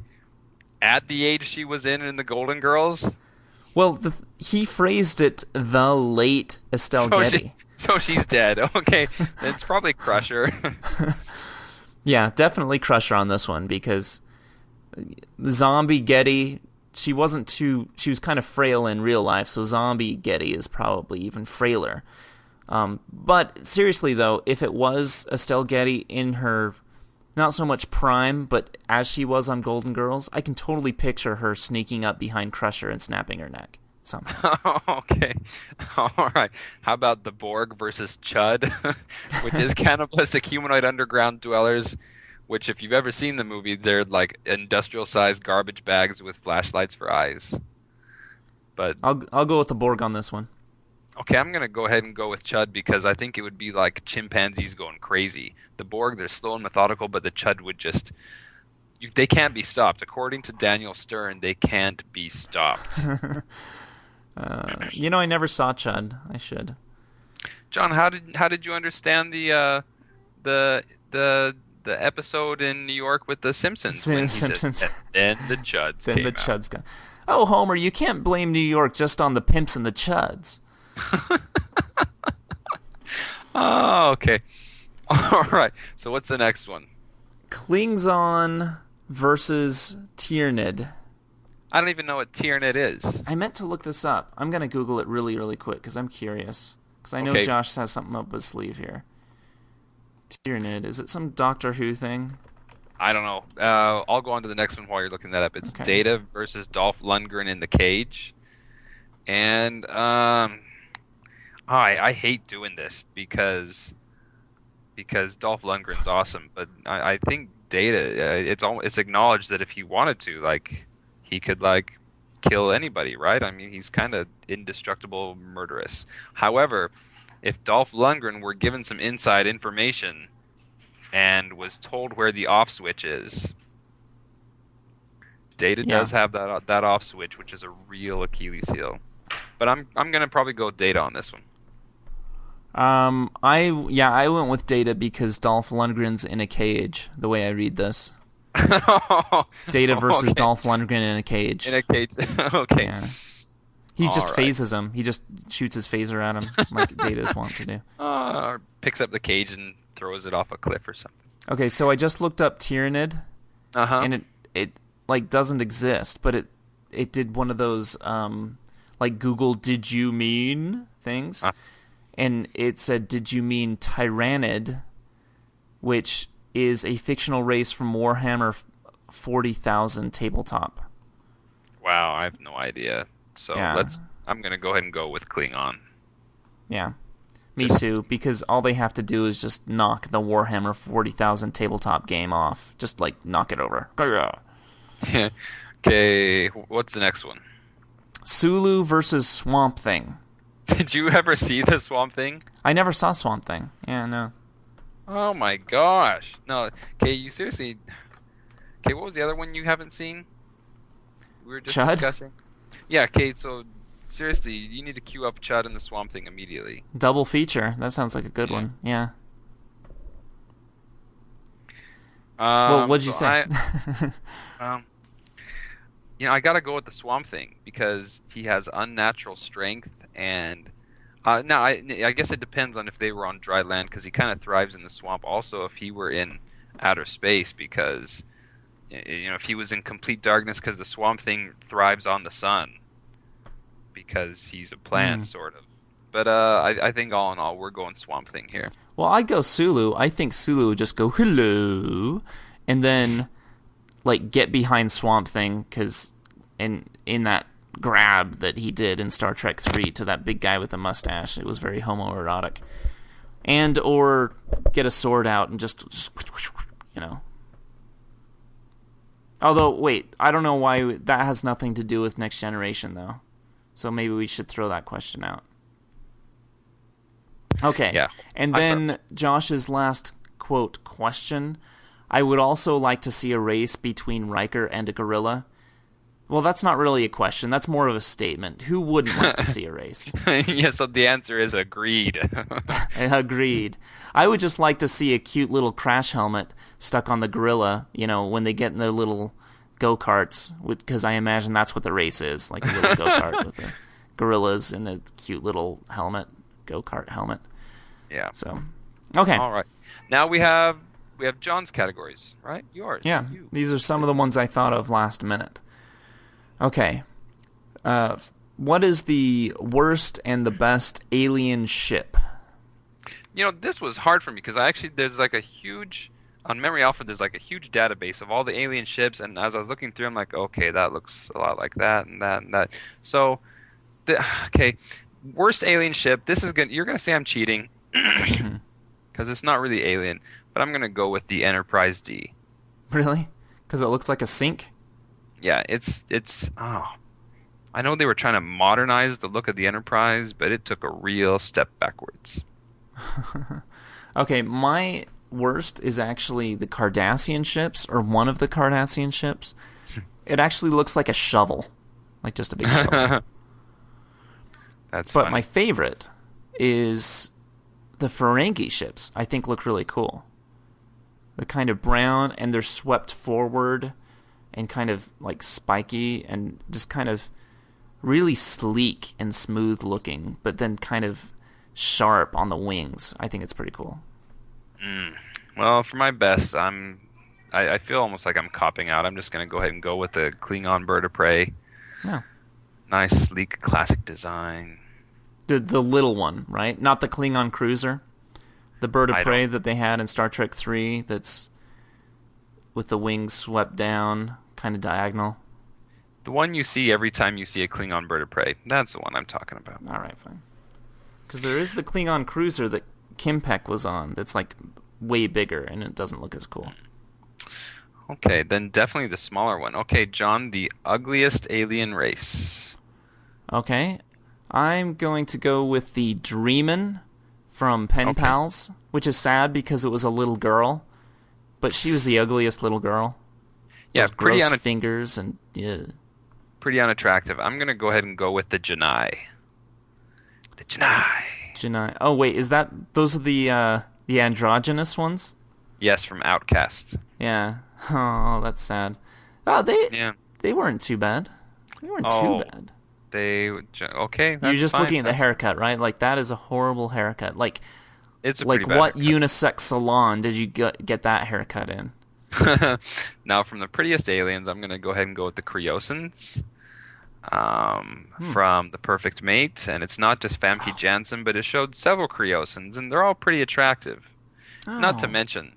at the age she was in the Golden Girls? Well, he phrased it the late Estelle Getty. So she's dead. Okay, it's probably Crusher. Yeah, definitely Crusher on this one because zombie Getty, she was kind of frail in real life, so zombie Getty is probably even frailer. But seriously though, if it was Estelle Getty in her not so much prime, but as she was on Golden Girls, I can totally picture her sneaking up behind Crusher and snapping her neck somehow. Okay. All right. How about the Borg versus Chud, which is cannibalistic humanoid underground dwellers, which if you've ever seen the movie, they're like industrial-sized garbage bags with flashlights for eyes. But I'll go with the Borg on this one. okay, I'm going to go ahead and go with Chud because I think it would be like chimpanzees going crazy. The Borg, they're slow and methodical, but the Chud would just... they can't be stopped. According to Daniel Stern, they can't be stopped. I never saw Chud. I should. John, how did you understand the episode in New York with the Simpsons? When he Simpsons. Said, then the Chuds Then came the out. Chuds got... Oh, Homer, you can't blame New York just on the pimps and the Chuds. Oh, okay. All right. So what's the next one? Klingon versus Tyranid. I don't even know what Tyranid is. I meant to look this up. I'm going to Google it really, really quick because I'm curious. Because I know Okay. Josh has something up his sleeve here. Tyranid. Is it some Doctor Who thing? I don't know. I'll go on to the next one while you're looking that up. It's Okay. Data versus Dolph Lundgren in the cage. And I hate doing this because Dolph Lundgren's awesome, but I think Data it's acknowledged that if he wanted to, like, he could like kill anybody, right? I mean, he's kind of indestructible, murderous. However, if Dolph Lundgren were given some inside information and was told where the off switch is, Data does have that off switch, which is a real Achilles heel. But I'm gonna probably go Data on this one. I went with Data because Dolph Lundgren's in a cage. The way I read this, Data versus Okay. Dolph Lundgren in a cage. In a cage. Okay. Yeah. He just All right. phases him. He just shoots his phaser at him, like Data's wont to do. Or picks up the cage and throws it off a cliff or something. Okay, so I just looked up Tyranid, Uh-huh. and it like doesn't exist, but it did one of those like Google "Did you mean" things, and it said "Did you mean Tyrannid," which is a fictional race from Warhammer 40,000 tabletop. Wow, I have no idea. So Yeah. I'm gonna go ahead and go with Klingon. Yeah, me Just- too. Because all they have to do is just knock the Warhammer 40,000 tabletop game off. Just like knock it over. Okay, what's the next one? Sulu versus Swamp Thing. Did you ever see the Swamp Thing? I never saw Swamp Thing. Yeah, no. Oh my gosh. No, okay, you seriously. Okay, what was the other one you haven't seen? We were just Chud? discussing. Yeah, okay, so seriously, you need to queue up Chud and the Swamp Thing immediately. Double feature. That sounds like a good Yeah. one. Yeah. Well, what'd you So say? um, I gotta go with the Swamp Thing because he has unnatural strength, and now I guess it depends on if they were on dry land because he kind of thrives in the swamp. Also, if he were in outer space, because if he was in complete darkness, because the Swamp Thing thrives on the sun because he's a plant, sort of. But I think all in all, we're going Swamp Thing here. Well, I'd go Sulu. I think Sulu would just go, hello, and then, like, get behind Swamp Thing, because in that grab that he did in Star Trek 3 to that big guy with the mustache, it was very homoerotic. And, or get a sword out and just Although, wait, I don't know why that has nothing to do with Next Generation, though. So maybe we should throw that question out. Okay. Yeah. And then Josh's last, quote, question. I would also like to see a race between Riker and a gorilla. Well, that's not really a question. That's more of a statement. Who wouldn't like to see a race? Yeah, so the answer is agreed. Agreed. I would just like to see a cute little crash helmet stuck on the gorilla, when they get in their little go-karts, because I imagine that's what the race is, like a little go-kart with the gorillas and a cute little helmet, go-kart helmet. Yeah. So, okay. All right. Now we have John's categories, right? Yours. Yeah, You. these are some of the ones I thought of last minute. Okay. What is the worst and the best alien ship? This was hard for me because there's like a huge, on Memory Alpha, there's like a huge database of all the alien ships, and as I was looking through, I'm like, okay, that looks a lot like that and that and that. So, worst alien ship, this is good. You're going to say I'm cheating because it's not really alien, but I'm going to go with the Enterprise D. Really? Because it looks like a sink? Yeah, I know they were trying to modernize the look of the Enterprise, but it took a real step backwards. Okay, my worst is actually the Cardassian ships, or one of the Cardassian ships. It actually looks like a shovel, like just a big shovel. That's But funny. my favorite is the Ferengi ships. I think look really cool. They're kind of brown, and they're swept forward, and kind of like spiky, and just kind of really sleek and smooth looking, but then kind of sharp on the wings. I think it's pretty cool. Well, for my best, I feel almost like I'm copping out. I'm just going to go ahead and go with the Klingon bird of prey. Yeah. Nice, sleek, classic design. The little one, right? Not the Klingon cruiser. The bird of prey that they had in Star Trek 3 that's with the wings swept down, kind of diagonal. The one you see every time you see a Klingon bird of prey. That's the one I'm talking about. All right, fine. Because there is the Klingon cruiser that Kim Peck was on that's like way bigger, and it doesn't look as cool. Okay, then definitely the smaller one. Okay, John, the ugliest alien race. Okay. I'm going to go with the Dreamin' from Pen Pals, which is sad because it was a little girl, but she was the ugliest little girl. Yeah, Those gross fingers and pretty unattractive. I'm gonna go ahead and go with the Janai. The Janai. Janai. Oh wait, those are the androgynous ones? Yes, from Outcast. Yeah. Oh, that's sad. Oh, they weren't too bad. They weren't too bad. Okay. You're just looking at the haircut, right? Like that is a horrible haircut. Like it's a like pretty bad what haircut. unisex salon did you get that haircut in? Now, from the prettiest aliens, I'm going to go ahead and go with the Kryosans from The Perfect Mate. And it's not just Famke Janssen, but it showed several Kryosans, and they're all pretty attractive. Oh. Not to mention,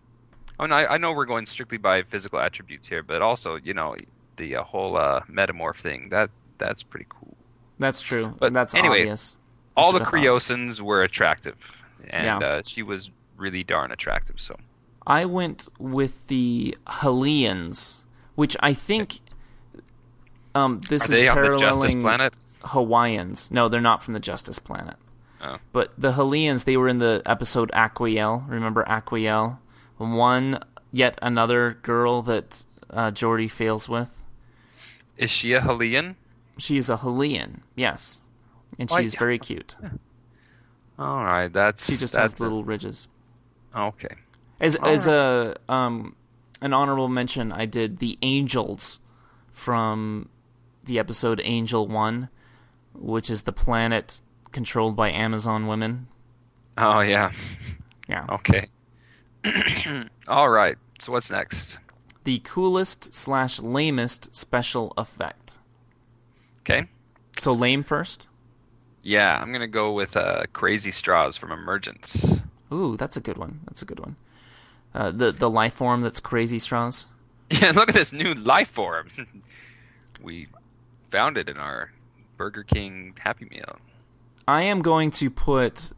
I know we're going strictly by physical attributes here, but also, the whole metamorph thing, that's pretty cool. That's true. But that's anyway, obvious. All the Kryosans were attractive, and Yeah. she was really darn attractive, so... I went with the Hellions, which I think this Are is they on the paralleling Justice Planet? Hawaiians. No, they're not from the Justice Planet. Oh. But the Hellions, they were in the episode Aquiel. Remember Aquiel? Yet another girl that Geordi fails with. Is she a Hellion? She's a Hellion, yes. And she's very cute. All right, she just has little ridges. Okay. As an honorable mention, I did the Angels from the episode Angel 1, which is the planet controlled by Amazon women. Oh, yeah. Yeah. Okay. All right, so what's next? The coolest/lamest special effect. Okay. So lame first? Yeah, I'm going to go with Crazy Straws from Emergence. Ooh, that's a good one. The life form that's Crazy Straws. Yeah, look at this new life form. We found it in our Burger King Happy Meal. I am going to put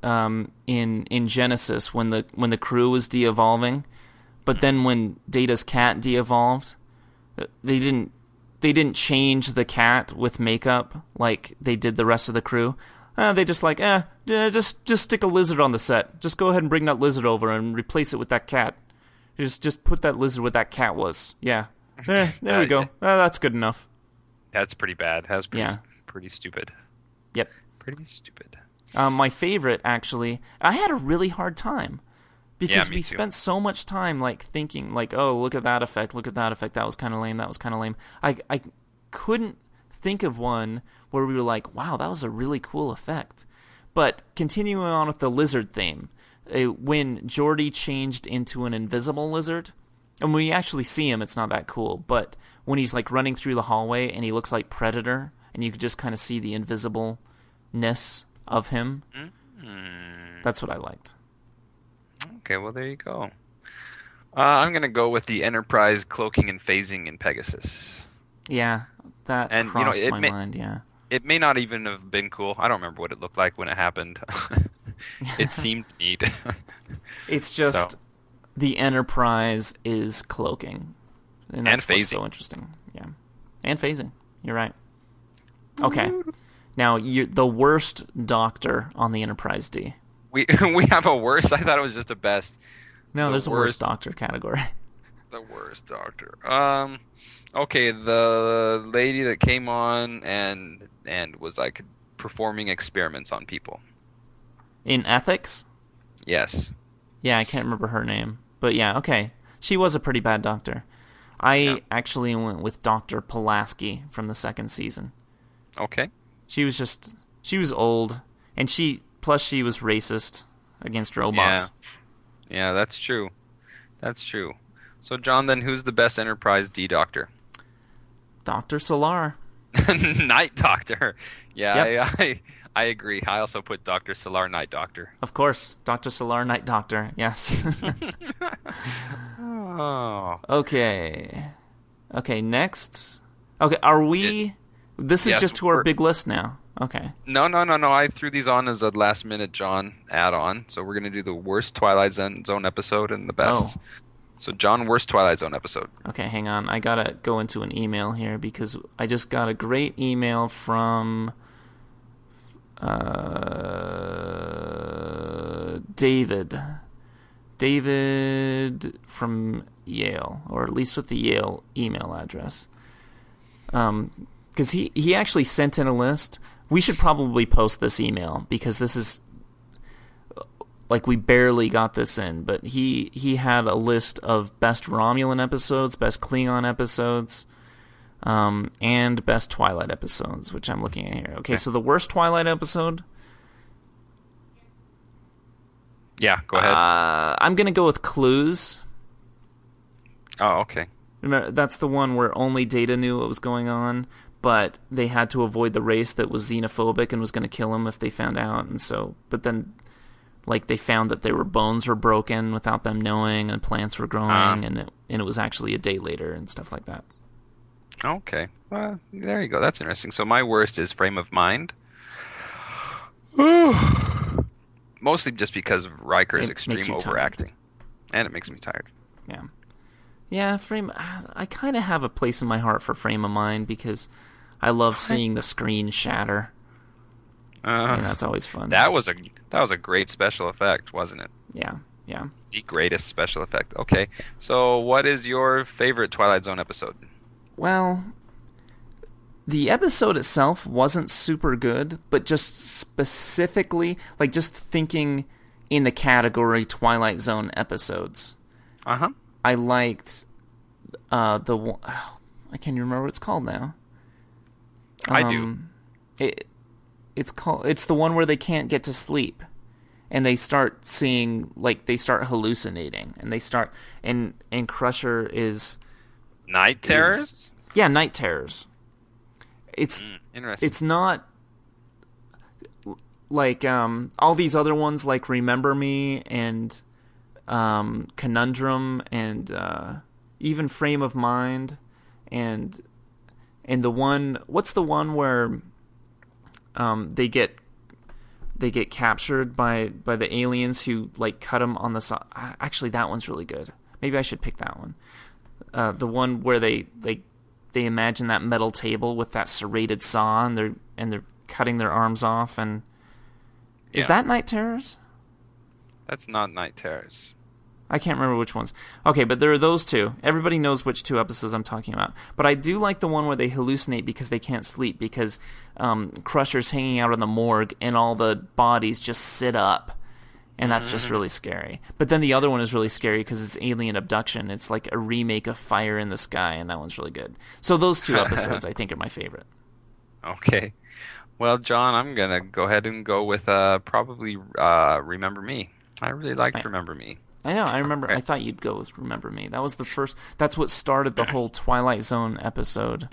in Genesis when the crew was de-evolving, but then when Data's cat de-evolved, they didn't change the cat with makeup like they did the rest of the crew. They just just stick a lizard on the set. Just go ahead and bring that lizard over and replace it with that cat. Just put that lizard where that cat was. Yeah. There we go. That's good enough. That's pretty bad. That's pretty stupid. Yep. Pretty stupid. My favorite, actually, I had a really hard time because we spent so much time thinking oh, look at that effect, that was kind of lame. I couldn't think of one where we were like, wow, that was a really cool effect. But continuing on with the lizard theme, when Geordi changed into an invisible lizard, and when you actually see him, it's not that cool, but when he's running through the hallway and he looks like Predator, and you could just kind of see the invisibleness of him, that's what I liked. Okay, well, there you go. I'm going to go with the Enterprise cloaking and phasing in Pegasus. Yeah, that crossed my mind, yeah. It may not even have been cool. I don't remember what it looked like when it happened. It seemed neat. It's just the Enterprise is cloaking. And that's what's so interesting. Yeah. And phasing. You're right. Okay. Now, you're the worst doctor on the Enterprise D. We have a worst? I thought it was just a best. No, there's a worst doctor category. The worst doctor. Okay, the lady that came on and was performing experiments on people. In ethics? Yes. Yeah, I can't remember her name. But yeah, okay. She was a pretty bad doctor. I actually went with Dr. Pulaski from the second season. Okay. She was old, and she was racist against robots. Yeah, that's true. So, John, then who's the best Enterprise D doctor? Dr. Solar. Night Doctor. Yeah, yep. I agree. I also put Dr. Solar Night Doctor. Of course, Dr. Solar Night Doctor. Yes. Oh. Okay, next. Okay, are we... This is just to our big list now. Okay. No. I threw these on as a last-minute John add-on. So we're going to do the worst Twilight Zone episode and the best. Oh. So, John, worst Twilight Zone episode. Okay, hang on. I got to go into an email here because I just got a great email from David. David from Yale, or at least with the Yale email address. Because he actually sent in a list. We should probably post this email because this is... we barely got this in, but he had a list of best Romulan episodes, best Klingon episodes, and best Twilight episodes, which I'm looking at here. Okay, so the worst Twilight episode? Yeah, go ahead. I'm going to go with Clues. Oh, okay. Remember, that's the one where only Data knew what was going on, but they had to avoid the race that was xenophobic and was going to kill him if they found out, and so... But then... they found that their bones were broken without them knowing, and plants were growing, and it was actually a day later and stuff like that. Okay. Well, there you go. That's interesting. So my worst is Frame of Mind. Mostly just because of Riker's extreme overacting. And it makes me tired. Yeah. Yeah, I kind of have a place in my heart for Frame of Mind because I love seeing the screen shatter. And that's always fun. That was a great special effect, wasn't it? Yeah, yeah. The greatest special effect. Okay, so what is your favorite Twilight Zone episode? Well, the episode itself wasn't super good, but just specifically, like just thinking in the category Twilight Zone episodes, Uh-huh. I liked the one. Oh, I can't even remember what it's called now. I do. It's the one where they can't get to sleep, and they start seeing, like, they start hallucinating, and they start and Crusher is Night Terrors? yeah, Night Terrors. Interesting. It's not like all these other ones, like Remember Me and Conundrum and even Frame of Mind and the one, what's the one where they get captured by the aliens who like cut them on the side. Actually, that one's really good. Maybe I should pick that one. The one where they imagine that metal table with that serrated saw and they're cutting their arms off, and is that Night Terrors? That's not Night Terrors. I can't remember which ones. Okay, but there are those two. Everybody knows which two episodes I'm talking about. But I do like the one where they hallucinate because they can't sleep, because Crusher's hanging out in the morgue and all the bodies just sit up. And that's just really scary. But then the other one is really scary because it's alien abduction. It's like a remake of Fire in the Sky, and that one's really good. So those two episodes I think are my favorite. Okay. Well, John, I'm going to go ahead and go with probably Remember Me. I really liked Remember Me. I know, I remember. I thought you'd go with Remember Me. That was the first. That's what started the whole Twilight Zone episode.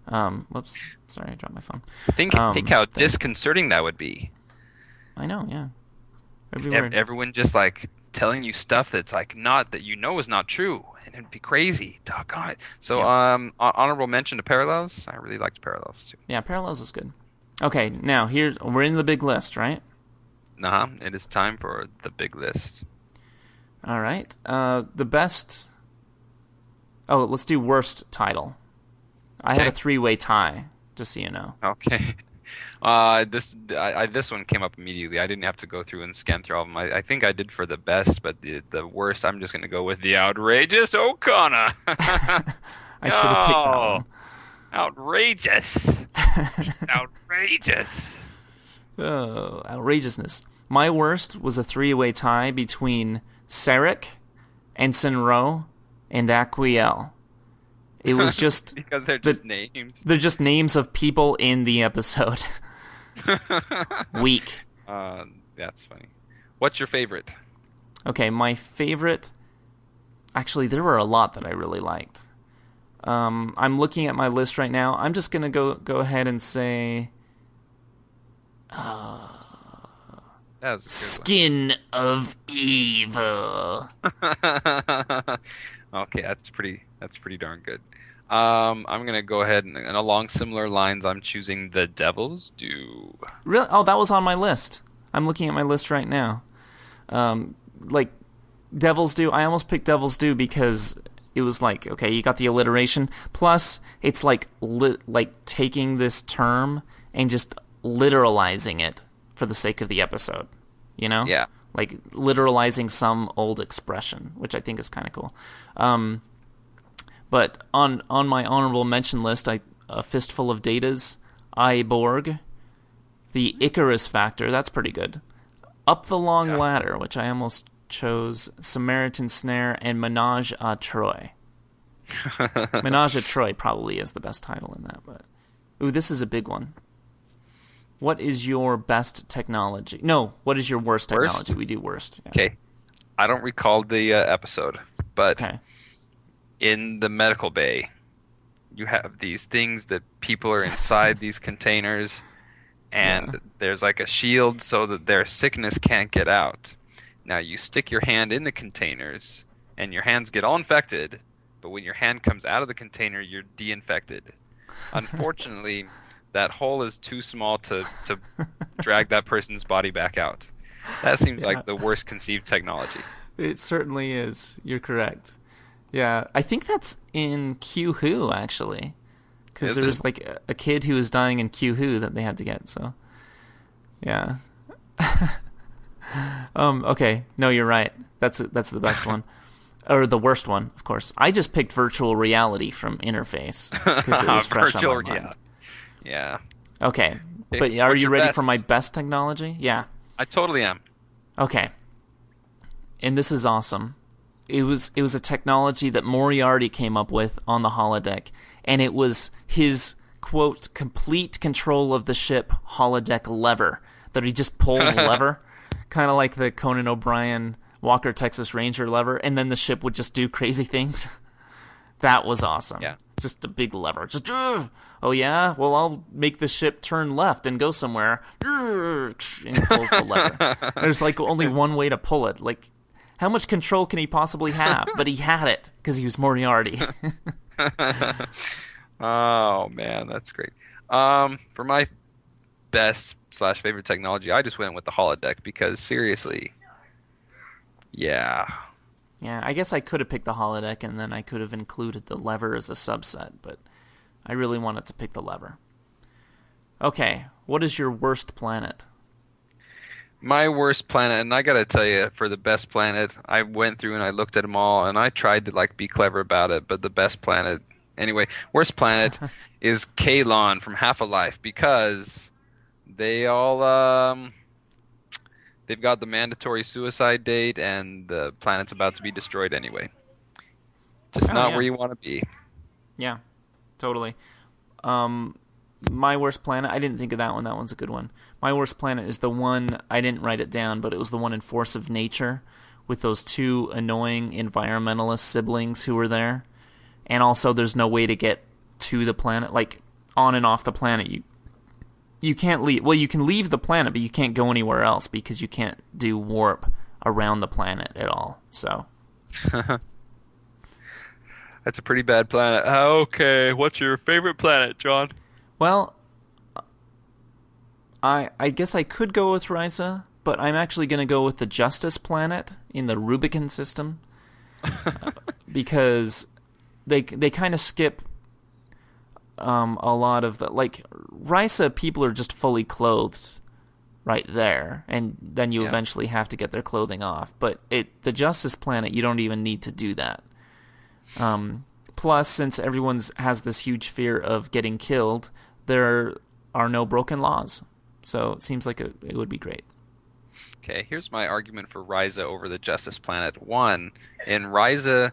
Whoops. Sorry, I dropped my phone. Think how disconcerting that would be. I know, yeah. Everyone just like telling you stuff that's like not that is not true, and it'd be crazy. Doggone it. So, honorable mention to Parallels. I really liked Parallels too. Yeah, Parallels is good. Okay, now we're in the big list, right? It is time for the big list. All right. The best. Oh, let's do worst title. I had a 3-way tie, just so you know. Okay. This one came up immediately. I didn't have to go through and scan through all of them. I think I did for the best, but the worst, I'm just going to go with the outrageous O'Connor. I should have picked that one. Outrageous. Outrageous. Oh, outrageousness. My worst was a 3-way tie between Sarek, Ensign Ro, and Aquiel. It was just because they're just names. They're just names of people in the episode. Weak. That's funny. What's your favorite? Okay, my favorite. Actually, there were a lot that I really liked. I'm looking at my list right now. I'm just gonna go ahead and say. That was a good Skin of Evil. Okay, that's pretty darn good. I'm gonna go ahead and along similar lines, I'm choosing The Devil's Due. Really? Oh, that was on my list. I'm looking at my list right now. Like Devil's Due. I almost picked Devil's Due because it was like, okay, you got the alliteration. Plus, it's like taking this term and just literalizing it for the sake of the episode. You know? Yeah. Like literalizing some old expression, which I think is kind of cool. But on my honorable mention list, A Fistful of Datas, I, Borg, The Icarus Factor, that's pretty good. Up the Long Ladder, which I almost chose, Samaritan Snare, and Menage a Troy. Menage a Troy probably is the best title in that. But ooh, this is a big one. What is your best technology? No, what is your worst technology? We do worst. Yeah. Okay. I don't recall the episode, but in the medical bay, you have these things that people are inside these containers, and there's like a shield so that their sickness can't get out. Now, you stick your hand in the containers, and your hands get all infected, but when your hand comes out of the container, you're de-infected. Unfortunately... that hole is too small to drag that person's body back out. That seems like the worst conceived technology. It certainly is. You're correct. Yeah, I think that's in Q Who, actually. Because there was like a kid who was dying in Q Who that they had to get. So Yeah. Okay. No, you're right. That's the best one. Or the worst one, of course. I just picked virtual reality from Interface because it was fresh on my Virtual, mind. yeah. Okay. Okay, But are what's you your ready for best? my best technology? Yeah. I totally am. Okay. And this is awesome. It was a technology that Moriarty came up with on the holodeck, and it was his quote complete control of the ship holodeck lever that he just pulled the lever, kind of like the Conan O'Brien Walker Texas Ranger lever, and then the ship would just do crazy things. That was awesome. Yeah. Just a big lever. Just oh yeah, well I'll make the ship turn left and go somewhere. And he pulls the lever. There's like only one way to pull it. Like, how much control can he possibly have? But he had it because he was Moriarty. Oh man, that's great. For my best slash favorite technology, I just went with the holodeck because seriously, yeah. Yeah, I guess I could have picked the holodeck and then I could have included the lever as a subset, but I really wanted to pick the lever. Okay, what is your worst planet? My worst planet, and I gotta tell you, for the best planet, I went through and I looked at them all, and I tried to like be clever about it. But the best planet, anyway, worst planet is Kalon from Half a Life because they all they've got the mandatory suicide date, and the planet's about to be destroyed anyway. Just Oh, not yeah. where you want to be. Yeah, totally. My worst planet, I didn't think of that one. That one's a good one. My worst planet is the one, I didn't write it down, but it was the one in Force of Nature with those two annoying environmentalist siblings who were there. And also there's no way to get to the planet, like on and off the planet. You can't leave. Well, you can leave the planet, but you can't go anywhere else because you can't do warp around the planet at all. So, That's a pretty bad planet. Okay, what's your favorite planet, John? well, I guess I could go with Risa, but I'm actually going to go with the Justice Planet in the Rubicon system because they kind of skip a lot of the, like, Risa people are just fully clothed right there, and then you Yeah. eventually have to get their clothing off. But the Justice Planet, you don't even need to do that. Plus, since everyone has this huge fear of getting killed, there are no broken laws. So it seems like it would be great. Okay, here's my argument for Ryza over the Justice Planet. One, in Ryza,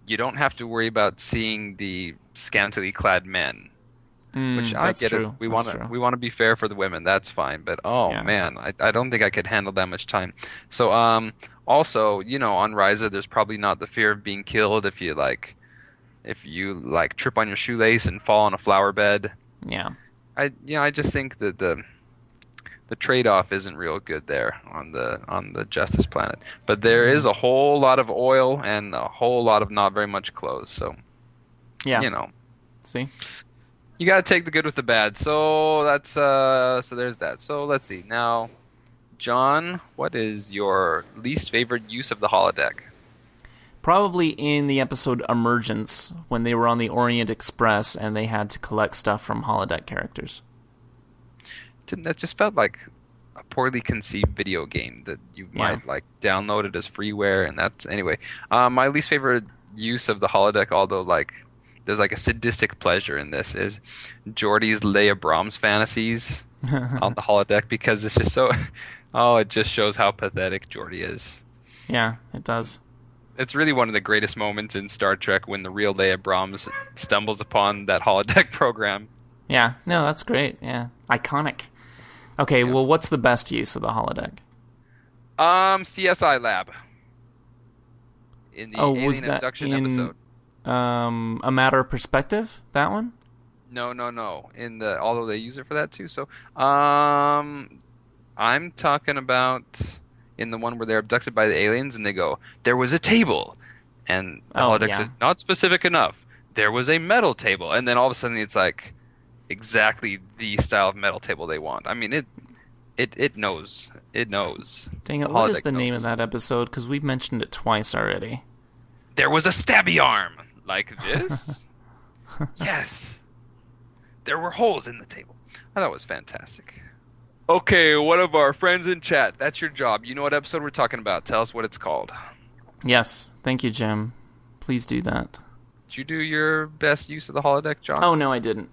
you don't have to worry about seeing the scantily clad men, which I That's get true. it. We That's want to true. we want to be fair for the women. That's fine, but oh Yeah. man, I don't think I could handle that much time. So also, on Ryza, there's probably not the fear of being killed if you trip on your shoelace and fall on a flower bed. Yeah. I just think that the trade-off isn't real good there on the Justice Planet. But there is a whole lot of oil and a whole lot of not very much clothes. So, Yeah. See? you got to take the good with the bad. So that's so there's that. So let's see. Now, John, what is your least favorite use of the holodeck? Probably in the episode Emergence, when they were on the Orient Express and they had to collect stuff from holodeck characters. That just felt like a poorly conceived video game that you might like download it as freeware, and that's anyway. My least favorite use of the holodeck, although like there's like a sadistic pleasure in this, is Geordie's Leia Brahms fantasies on the holodeck because it's just so. Oh, it just shows how pathetic Geordie is. Yeah, it does. It's really one of the greatest moments in Star Trek when the real Leia Brahms stumbles upon that holodeck program. Yeah, no, that's great. Yeah, iconic. Okay, well, what's the best use of the holodeck? CSI Lab. In the Was alien that abduction in episode. A Matter of Perspective? That one? No. Although they use it for that too. So, I'm talking about in the one where they're abducted by the aliens and they go, "There was a table," and the holodeck says, "Not specific enough. There was a metal table," and then all of a sudden it's like exactly the style of metal table they want. I mean, it knows. It knows. Dang it, The what is holodeck the name knows. of that episode? Because we've mentioned it twice already. There was a stabby arm like this. Yes. There were holes in the table. I thought it was fantastic. Okay, one of our friends in chat. That's your job. You know what episode we're talking about. Tell us what it's called. Yes, thank you, Jim. Please do that. Did you do your best use of the holodeck, John? Oh, no, I didn't.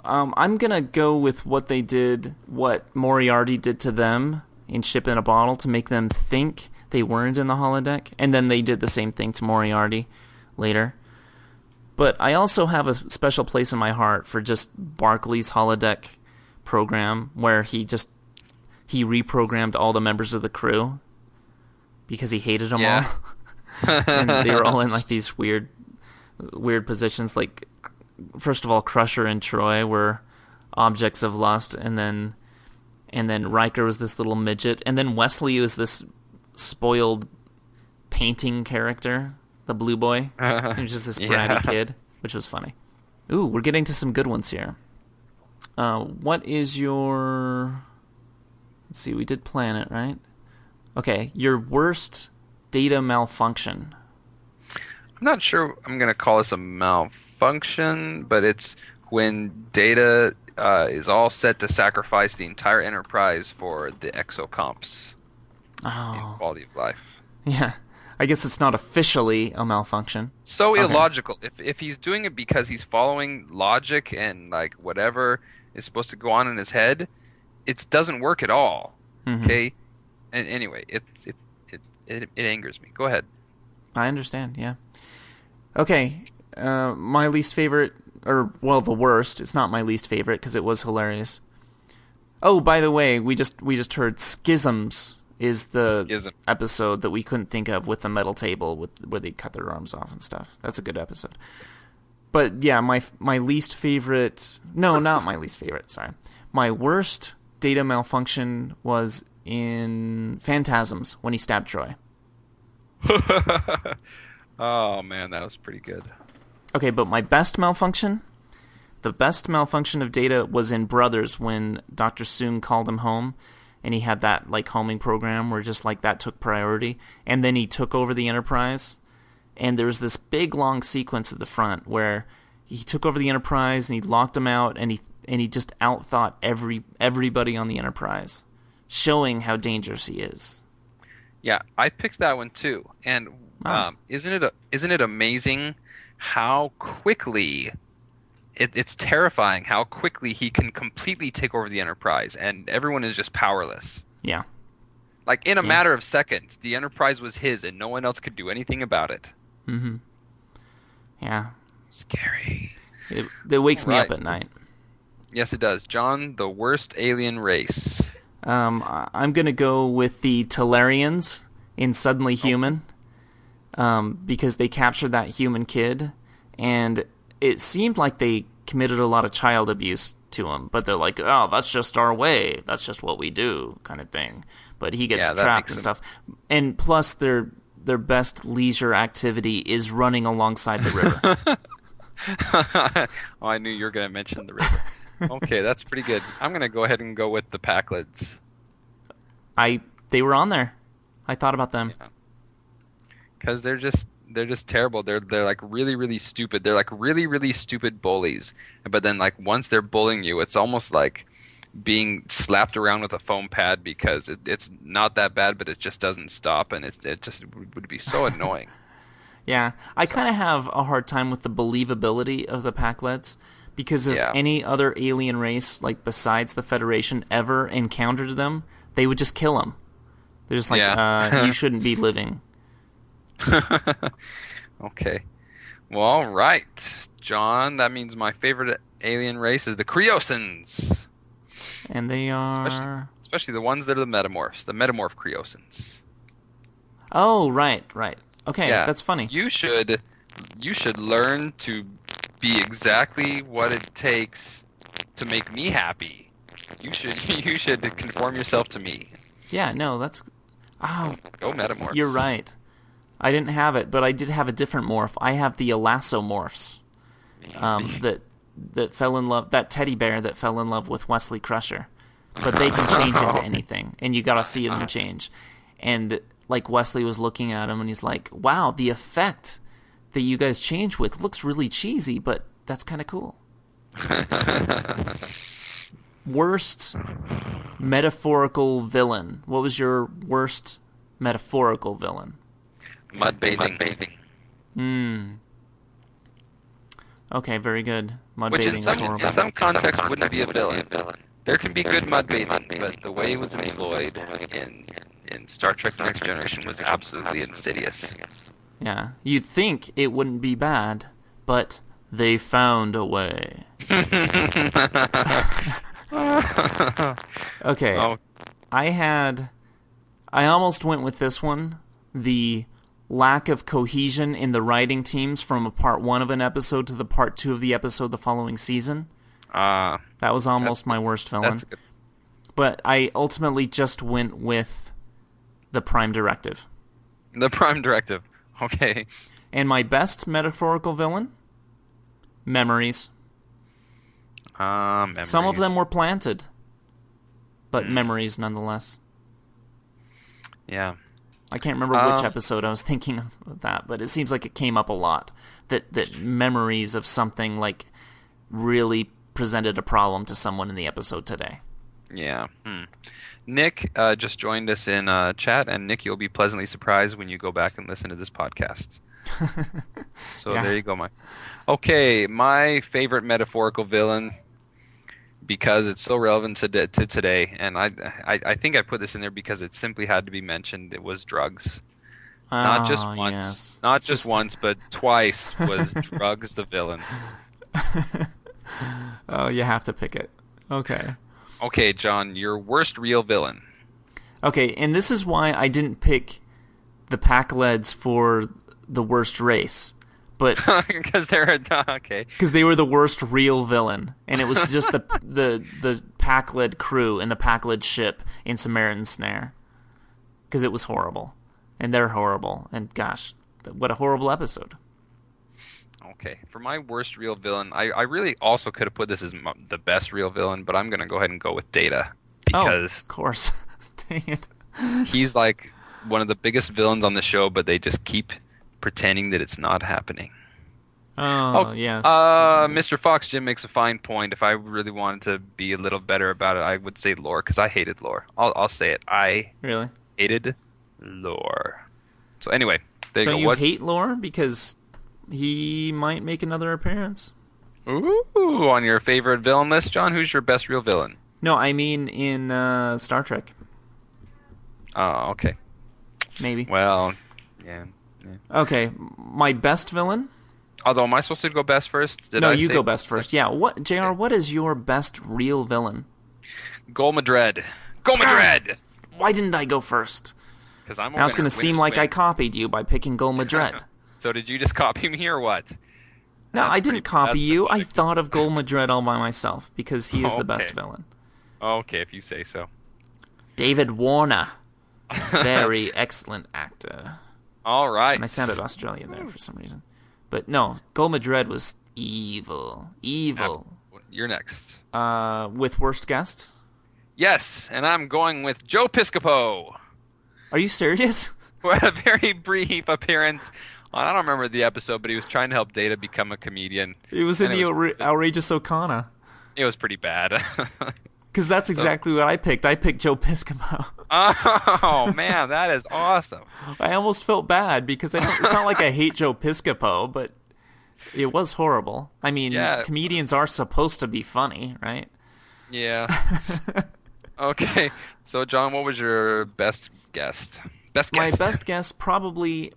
I'm going to go with what they did, what Moriarty did to them in Ship in a Bottle to make them think they weren't in the holodeck. And then they did the same thing to Moriarty later. But I also have a special place in my heart for just Barclay's holodeck program where he reprogrammed all the members of the crew because he hated them Yeah. all. And they were all in like these weird positions. Like, first of all, Crusher and Troy were objects of lust, and then Riker was this little midget, and then Wesley was this spoiled painting character, the blue boy. He was just this bratty kid, which was funny. Ooh, we're getting to some good ones here. What is your... Let's see, we did Planet, right? Okay, your worst data malfunction. I'm not sure I'm going to call this a malfunction, but it's when Data is all set to sacrifice the entire Enterprise for the exocomps in quality of life. Yeah. I guess it's not officially a malfunction. So Okay. illogical. If he's doing it because he's following logic and like whatever is supposed to go on in his head, it doesn't work at all. Mhm. Okay? And anyway, it angers me. Go ahead. I understand, yeah. Okay, my least favorite, or, well, the worst. It's not my least favorite because it was hilarious. Oh, by the way, we just heard Schisms is the Schism. episode that we couldn't think of with the metal table where they cut their arms off and stuff. That's a good episode. But yeah, my least favorite... No, not my least favorite, sorry. My worst data malfunction was in Phantasms when he stabbed Troy. Oh man, that was pretty good. Okay, but my best malfunction? The best malfunction of Data was in Brothers when Dr. Soong called him home and he had that like homing program where just like that took priority, and then he took over the Enterprise, and there was this big long sequence at the front where he took over the Enterprise and he locked them out, and he just outthought everybody on the Enterprise, showing how dangerous he is. Yeah, I picked that one too. And isn't it amazing how quickly it's terrifying how quickly he can completely take over the Enterprise and everyone is just powerless. Yeah. Like in a matter of seconds, the Enterprise was his and no one else could do anything about it. Mm-hmm. Yeah. Scary. It wakes me up at night. Yes, it does. John, the worst alien race. I'm going to go with the Talarians in Suddenly Human, because they captured that human kid, and it seemed like they committed a lot of child abuse to him, but they're like, oh, that's just our way. That's just what we do, kind of thing. But he gets trapped and stuff. And plus, their best leisure activity is running alongside the river. Oh, I knew you were going to mention the river. Okay, that's pretty good. I'm going to go ahead and go with the Packlids. They were on there. I thought about them. Because they're just terrible. They're like really, really stupid. They're like really, really stupid bullies. But then like once they're bullying you, it's almost like being slapped around with a foam pad because it's not that bad, but it just doesn't stop, and it just would be so annoying. Yeah, I kind of have a hard time with the believability of the Packlids, because if any other alien race, like besides the Federation, ever encountered them, they would just kill them. They're just like, you shouldn't be living. Okay. Well, all right, John. That means my favorite alien race is the Creosans. And they are... Especially the ones that are the Metamorphs. The Metamorph Creosans. Oh, right. Okay, yeah. That's funny. You should learn to be exactly what it takes to make me happy. You should conform yourself to me. Yeah, no, that's... Oh, go Metamorphs. You're right. I didn't have it, but I did have a different morph. I have the Elasomorphs. That fell in love... That teddy bear that fell in love with Wesley Crusher. But they can change into anything, and you gotta see them change. And, like, Wesley was looking at him, and he's like, wow, the effect that you guys change with looks really cheesy, but that's kind of cool. worst metaphorical villain. What was your worst metaphorical villain? Mud bathing. Okay, very good. Mud Which bathing in is some, horrible. in some context wouldn't be a villain. There can be good mud bathing, but the way it was employed in Star Trek The Next Generation was absolutely insidious. Yeah, you'd think it wouldn't be bad, but they found a way. Okay, Oh. I almost went with this one. The lack of cohesion in the writing teams from a part 1 of an episode to the part 2 of the episode the following season. That was almost my worst villain. That's good. But I ultimately just went with the Prime Directive. The Prime Directive. Okay. And my best metaphorical villain? Memories. Memories. Some of them were planted, but memories nonetheless. Yeah. I can't remember which episode I was thinking of that, but it seems like it came up a lot. That memories of something like really presented a problem to someone in the episode today. Yeah. Nick just joined us in chat, and Nick, you'll be pleasantly surprised when you go back and listen to this podcast. So Yeah. There you go, Mike. Okay, my favorite metaphorical villain, because it's so relevant to today, and I think I put this in there because it simply had to be mentioned. It was drugs. Not just once, yes. not It's just once, but twice was drugs the villain. Oh, you have to pick it. Okay. Okay, John, your worst real villain. Okay, and this is why I didn't pick the Pac-Leds for the worst race. But Because they're okay. because they were the worst real villain, and it was just the Pac-Led crew and the Pac-Led ship in Samaritan Snare, because it was horrible, and they're horrible, and gosh, what a horrible episode. Okay, for my worst real villain, I really also could have put this as the best real villain, but I'm going to go ahead and go with Data, Oh, because of course. Dang it. he's like one of the biggest villains on the show, but they just keep pretending that it's not happening. Oh, yes. Mr. Fox Jim makes a fine point. If I really wanted to be a little better about it, I would say Lore, because I hated Lore. I'll say it. I Really? hated Lore. So anyway, there you Don't go. you What's... hate Lore? Because he might make another appearance. Ooh, on your favorite villain list, John, who's your best real villain? No, I mean in Star Trek. Oh, okay. Maybe. Well, yeah. Okay, my best villain? Although, am I supposed to go best first? No, I you say go best first. Yeah, what, JR, what is your best real villain? Gol Madred. Gol Madred! Why didn't I go first? Because I'm a Now it's winner. going to seem Winners like I win. copied you by picking Gol Madred. So did you just copy me or what? No, That's I pretty- didn't copy that's you. I pathetic. thought of Gol Madred all by myself because he is the best Okay. villain. Okay, if you say so. David Warner. Very excellent actor. All right. And I sounded Australian there for some reason. But no, Gol Madred was evil. Evil. You're next. With worst guest? Yes, and I'm going with Joe Piscopo, Are you serious? who had a very brief appearance on, I don't remember the episode, but he was trying to help Data become a comedian. It was in And the it was- Outrageous O'Connor. It was pretty bad. Because that's exactly what I picked. I picked Joe Piscopo. Oh, man, that is awesome. I almost felt bad because it's not like I hate Joe Piscopo, but it was horrible. I mean, Yeah. comedians are supposed to be funny, right? Yeah. Okay, so John, what was your best guest? Best My guest. best guess probably...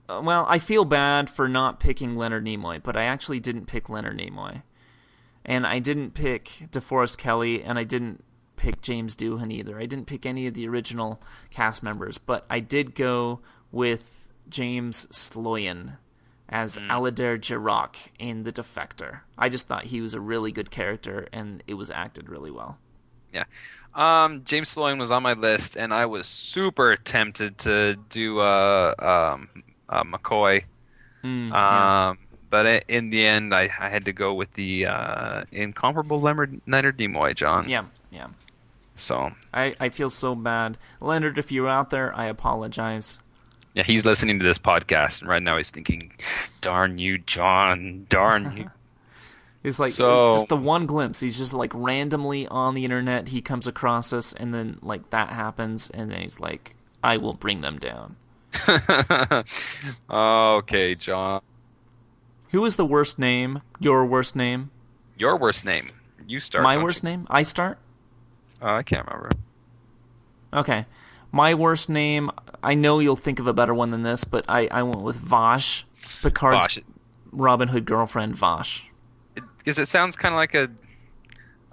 Well, I feel bad for not picking Leonard Nimoy, but I actually didn't pick Leonard Nimoy. And I didn't pick DeForest Kelley, and I didn't pick James Doohan either. I didn't pick any of the original cast members, but I did go with James Sloyan as Alastair Jirok in The Defector. I just thought he was a really good character, and it was acted really well. Yeah. James Sloan was on my list, and I was super tempted to do McCoy. Yeah. But in the end, I had to go with the incomparable Leonard Nimoy, John. Yeah. So, I feel so bad. Leonard, if you're out there, I apologize. yeah, he's listening to this podcast, and right now he's thinking, darn you, John, darn you. It's like So, just the one glimpse. He's just like randomly on the internet. He comes across us, and then like that happens, and then he's like, "I will bring them down." okay, John. Who is the worst name? Your worst name? Your worst name. You start, My don't worst you? name? I start? I can't remember. Okay. My worst name, I know you'll think of a better one than this, but I went with Vash. Picard's Gosh, Robin Hood girlfriend, Vash. because it sounds kind of like an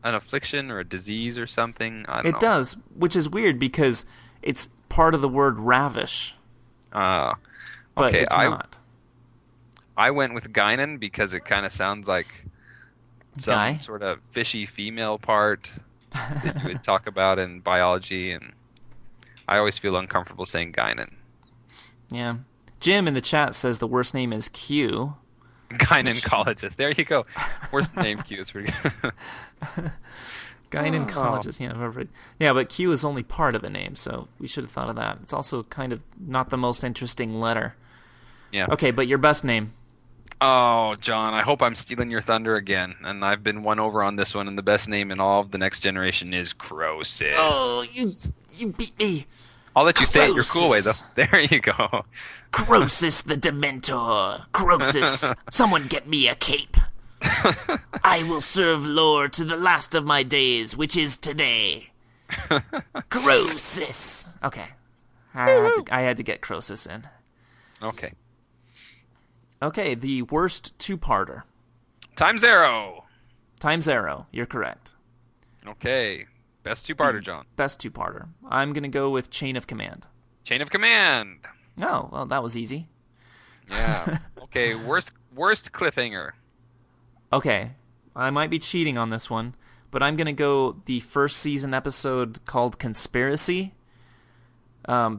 affliction or a disease or something. I don't It know. does, which is weird because it's part of the word ravish, Uh, but okay, it's not. I went with Guinan because it kind of sounds like some Guy? sort of fishy female part that you would talk about in biology, and I always feel uncomfortable saying Guinan. Yeah. Jim in the chat says the worst name is Q. Gynecologist. There you go. Worst name Q. It's pretty good. Gynecologist, yeah, perfect. Yeah, but Q is only part of a name, so we should have thought of that. It's also kind of not the most interesting letter. Yeah. Okay, but your best name. Oh, John, I hope I'm stealing your thunder again. And I've been won over on this one, and the best name in all of the next generation is Croesus. Oh, you beat me. I'll let you say it your cool way, though. Croesus. There you go. Croesus the Dementor. Croesus, someone get me a cape. I will serve lore to the last of my days, which is today. Croesus. Okay. I had to get Croesus in. Okay. Okay, the worst two-parter. Time zero. Times Arrow. You're correct. Okay. Best two-parter, John. Best two-parter. I'm going to go with Chain of Command. Chain of Command. Oh, well, that was easy. Yeah. Okay. Worst cliffhanger. Okay, I might be cheating on this one, but I'm going to go the first season episode called Conspiracy,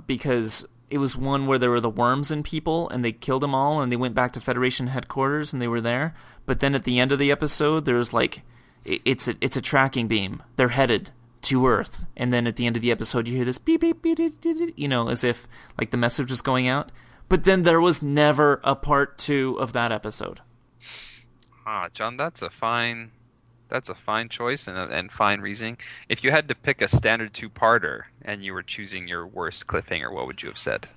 because it was one where there were the worms in people, and they killed them all, and they went back to Federation headquarters, and they were there. But then at the end of the episode, there's like, it's a tracking beam. They're headed to Earth, and then at the end of the episode, you hear this beep, beep, beep, beep, beep, beep, as if like the message was going out. But then there was never a part 2 of that episode. John, that's a fine choice and fine reasoning. If you had to pick a standard two-parter and you were choosing your worst cliffhanger, what would you have said?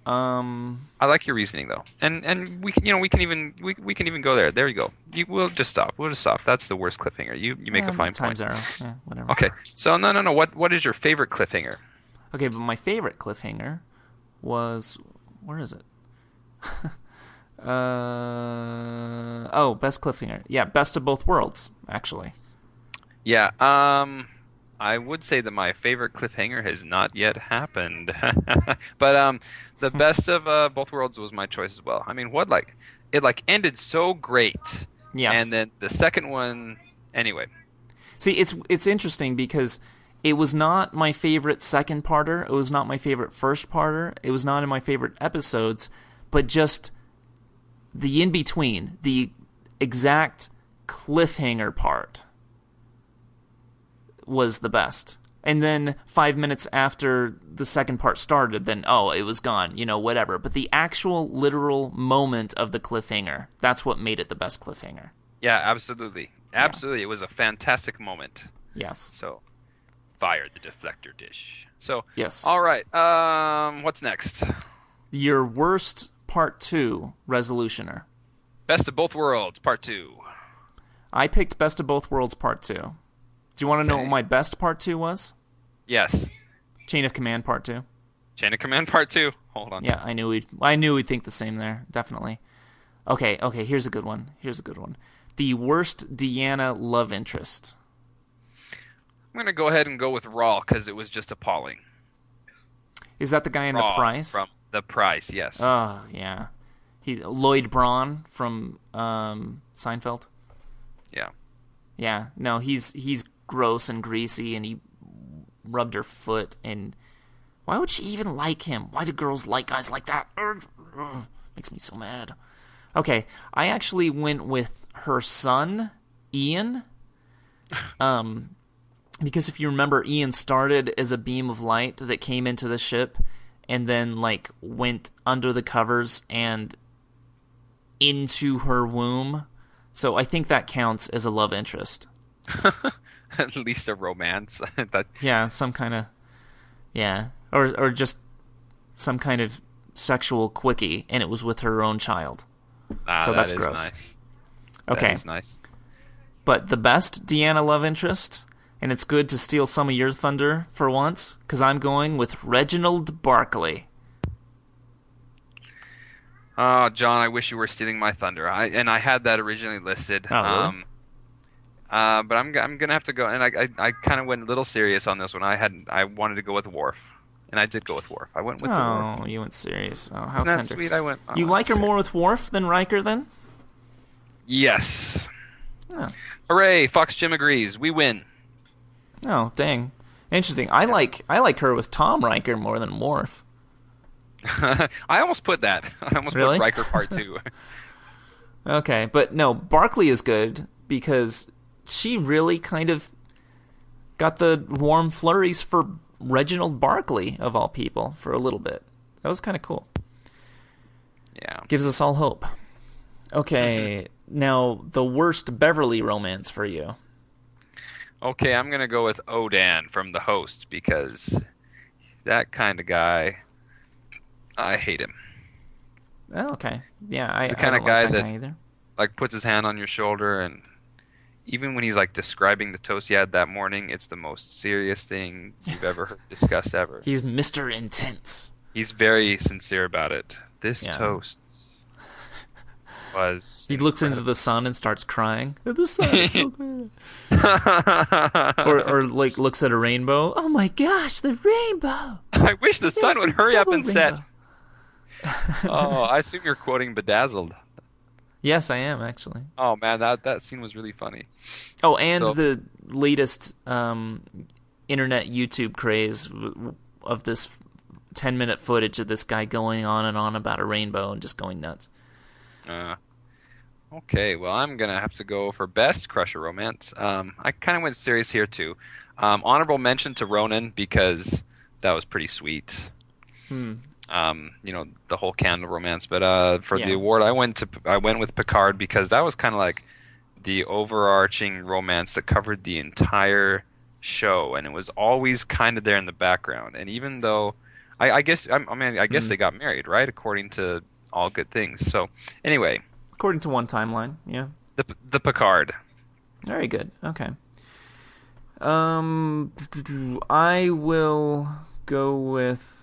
I like your reasoning though, and we can even go there. There you go. We'll just stop. That's the worst cliffhanger. You make a fine Times point. Arrow. Yeah, whatever. Okay, so no. What is your favorite cliffhanger? Okay, but my favorite cliffhanger was, where is it? Best cliffhanger. Yeah, Best of Both Worlds, actually. Yeah, I would say that my favorite cliffhanger has not yet happened. But the Best of Both Worlds was my choice as well. I mean, it ended so great. Yes. And then the second one, anyway. See, it's interesting because it was not my favorite second parter. It was not my favorite first parter. It was not in my favorite episodes, but just the in-between, the exact cliffhanger part was the best. And then 5 minutes after the second part started, then, it was gone, whatever. But the actual literal moment of the cliffhanger, that's what made it the best cliffhanger. Yeah, absolutely. Absolutely. Yeah. It was a fantastic moment. Yes. So, fire the deflector dish. So, Yes. All right. What's next? Your worst part 2 resolutioner. Best of Both Worlds, Part 2. I picked Best of Both Worlds Part 2. Do you want to know Okay. what my best Part 2 was? Yes. Chain of Command Part 2. Chain of Command Part 2. Hold on. Yeah, I knew we'd think the same there, definitely. Okay, here's a good one. The worst Deanna love interest. I'm going to go ahead and go with Rawl because it was just appalling. Is that the guy in Rawl The Price? From The Price, yes. Oh, yeah. Lloyd Braun from Seinfeld. Yeah. Yeah, no, he's gross and greasy, and he rubbed her foot, and why would she even like him? Why do girls like guys like that? Ugh, makes me so mad. Okay, I actually went with her son, Ian, because if you remember, Ian started as a beam of light that came into the ship, and then, went under the covers and into her womb. So I think that counts as a love interest. At least a romance. That Yeah, some kind of yeah, or just some kind of sexual quickie, and it was with her own child. So that that's is gross. nice. Okay, That is nice. but the best Deanna love interest, and it's good to steal some of your thunder for once, because I'm going with Reginald Barkley. Oh, John, I wish you were stealing my thunder. I had that originally listed. Oh, really? But I'm gonna have to go, and I kind of went a little serious on this one. I wanted to go with Worf, and I did go with Worf. I went with the Worf. Oh, you went serious. Oh, how Isn't that tender. sweet? I went. You like her serious. more with Worf than Riker, then? Yes. Oh, Hooray! Fox Jim agrees. We win. oh dang. Interesting. I like her with Tom Riker more than Worf. I almost put that. I almost Really? put Riker Part 2. Okay, but no, Barkley is good because she really kind of got the warm flurries for Reginald Barkley, of all people, for a little bit. That was kind of cool. Yeah. Gives us all hope. Okay, now the worst Beverly romance for you. Okay, I'm gonna go with Odan from The Host because that kind of guy, I hate him. Oh, okay. Yeah, I The kind I of don't guy like that that guy either. like puts his hand on your shoulder, and even when he's like describing the toast he had that morning, it's the most serious thing you've ever heard discussed ever. He's Mr. Intense. He's very sincere about it. This Yeah. toast was. He looks into the sun and starts crying. The sun is so good. or Or like looks at a rainbow. Oh my gosh, the rainbow! I wish the sun There's would a hurry up double and set. rainbow. Oh, I assume you're quoting Bedazzled. Yes, I am actually. Oh man, that scene was really funny. Oh, and So- the latest internet YouTube craze of this 10-minute footage of this guy going on and on about a rainbow and just going nuts. Okay, well, I'm gonna have to go for best Crusher romance. I kind of went serious here too. Honorable mention to Ronan because that was pretty sweet. The whole candle romance. But for the Yeah. award, I went with Picard because that was kind of like the overarching romance that covered the entire show, and it was always kind of there in the background. And even though I guess they got married, right? According to all good things. So anyway, According to one timeline, yeah. the Picard. Very good. Okay. I will go with.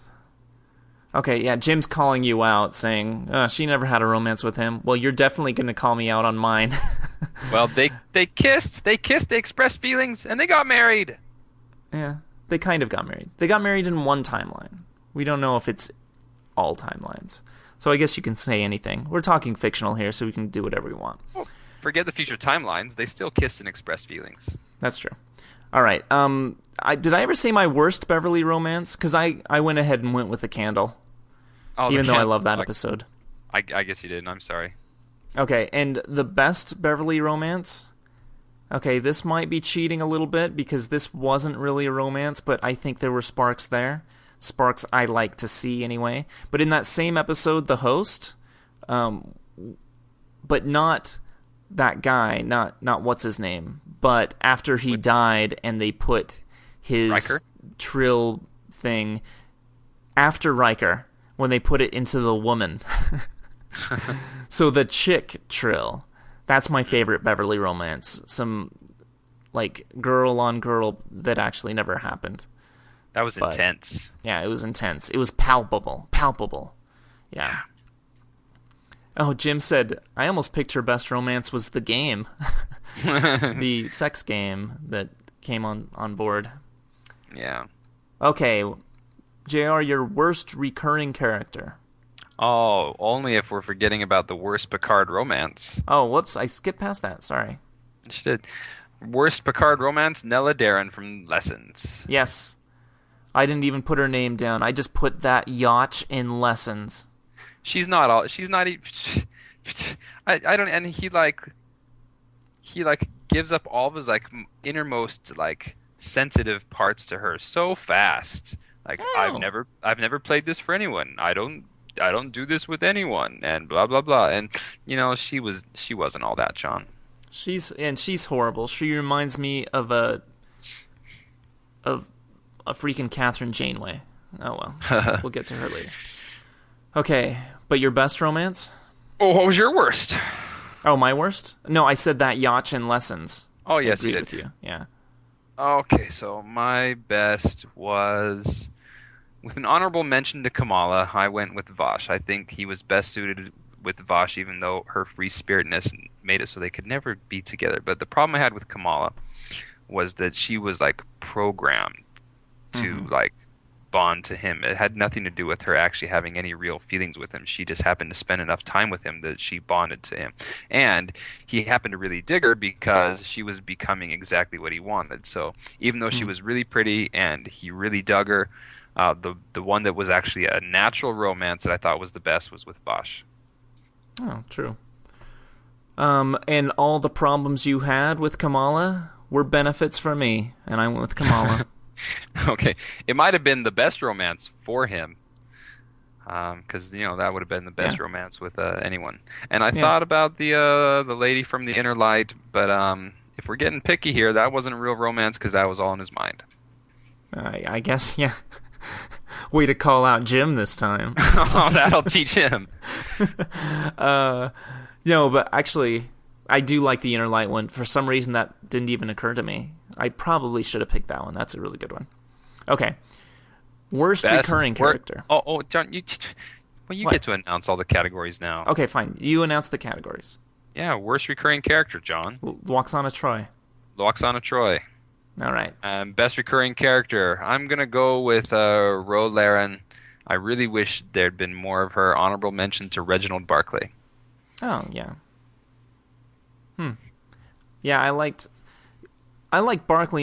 Okay, yeah, Jim's calling you out, saying she never had a romance with him. Well, you're definitely going to call me out on mine. Well, they kissed, they expressed feelings, and they got married. Yeah, they kind of got married. They got married in one timeline. We don't know if it's all timelines. So I guess you can say anything. We're talking fictional here, so we can do whatever we want. Well, forget the future timelines. They still kissed and expressed feelings. That's true. All right. Did I ever say my worst Beverly romance? Because I went ahead and went with the candle, Oh, even though I Ken- love that like, episode. I guess you didn't. I'm sorry. Okay, and the best Beverly romance? Okay, this might be cheating a little bit because this wasn't really a romance, but I think there were sparks there. Sparks I like to see anyway. But in that same episode, the host, but not that guy, not what's his name, but after he died and they put his Riker? Trill thing after Riker when they put it into the woman. So the chick Trill, that's my favorite Beverly romance. Some like girl on girl that actually never happened. That was But- intense. Yeah, it was intense. It was palpable. Palpable. Yeah. Oh, Jim said, I almost picked her best romance was the game. The sex game that came on board. Yeah. Okay, JR, your worst recurring character. Oh, only if we're forgetting about the worst Picard romance. Oh, whoops, I skipped past that. Sorry. She did. Worst Picard romance, Nella Darren from Lessons. Yes. I didn't even put her name down. I just put that yacht in Lessons. She's not all. She's not. I don't. And he gives up all of his innermost sensitive parts to her so fast. Like Oh. I've never played this for anyone. I don't do this with anyone. And blah blah blah. And she wasn't all that, John. She's horrible. She reminds me of a freaking Catherine Janeway. Oh well, we'll get to her later. Okay, but your best romance? Oh, what was your worst? Oh, my worst? No, I said that Yachin Lessons. Oh, I yes, you agreed did. with you. Yeah. Okay, so my best was with an honorable mention to Kamala. I went with Vosh. I think he was best suited with Vosh, even though her free spiritedness made it so they could never be together. But the problem I had with Kamala was that she was like programmed to like bond to him. It had nothing to do with her actually having any real feelings with him. She just happened to spend enough time with him that she bonded to him. And he happened to really dig her because she was becoming exactly what he wanted. So even though she was really pretty and he really dug her, the one that was actually a natural romance that I thought was the best was with Bosch. Oh, true. And all the problems you had with Kamala were benefits for me, and I went with Kamala. Okay, it might have been the best romance for him, because that would have been the best romance with anyone. And I thought about the lady from the Inner Light, but if we're getting picky here, that wasn't a real romance because that was all in his mind. I guess, yeah. Way to call out Jim this time. Oh, that'll teach him. No, but actually, I do like the Inner Light one. For some reason, that didn't even occur to me. I probably should have picked that one. That's a really good one. Okay. Worst recurring character. John, you get to announce all the categories now. Okay, fine. You announce the categories. Yeah, worst recurring character, John. Loxana Troy. Loxana Troy. All right. Best recurring character. I'm going to go with Ro Laren. I really wish there'd been more of her. Honorable mention to Reginald Barclay. Oh, yeah. Yeah, I liked Barclay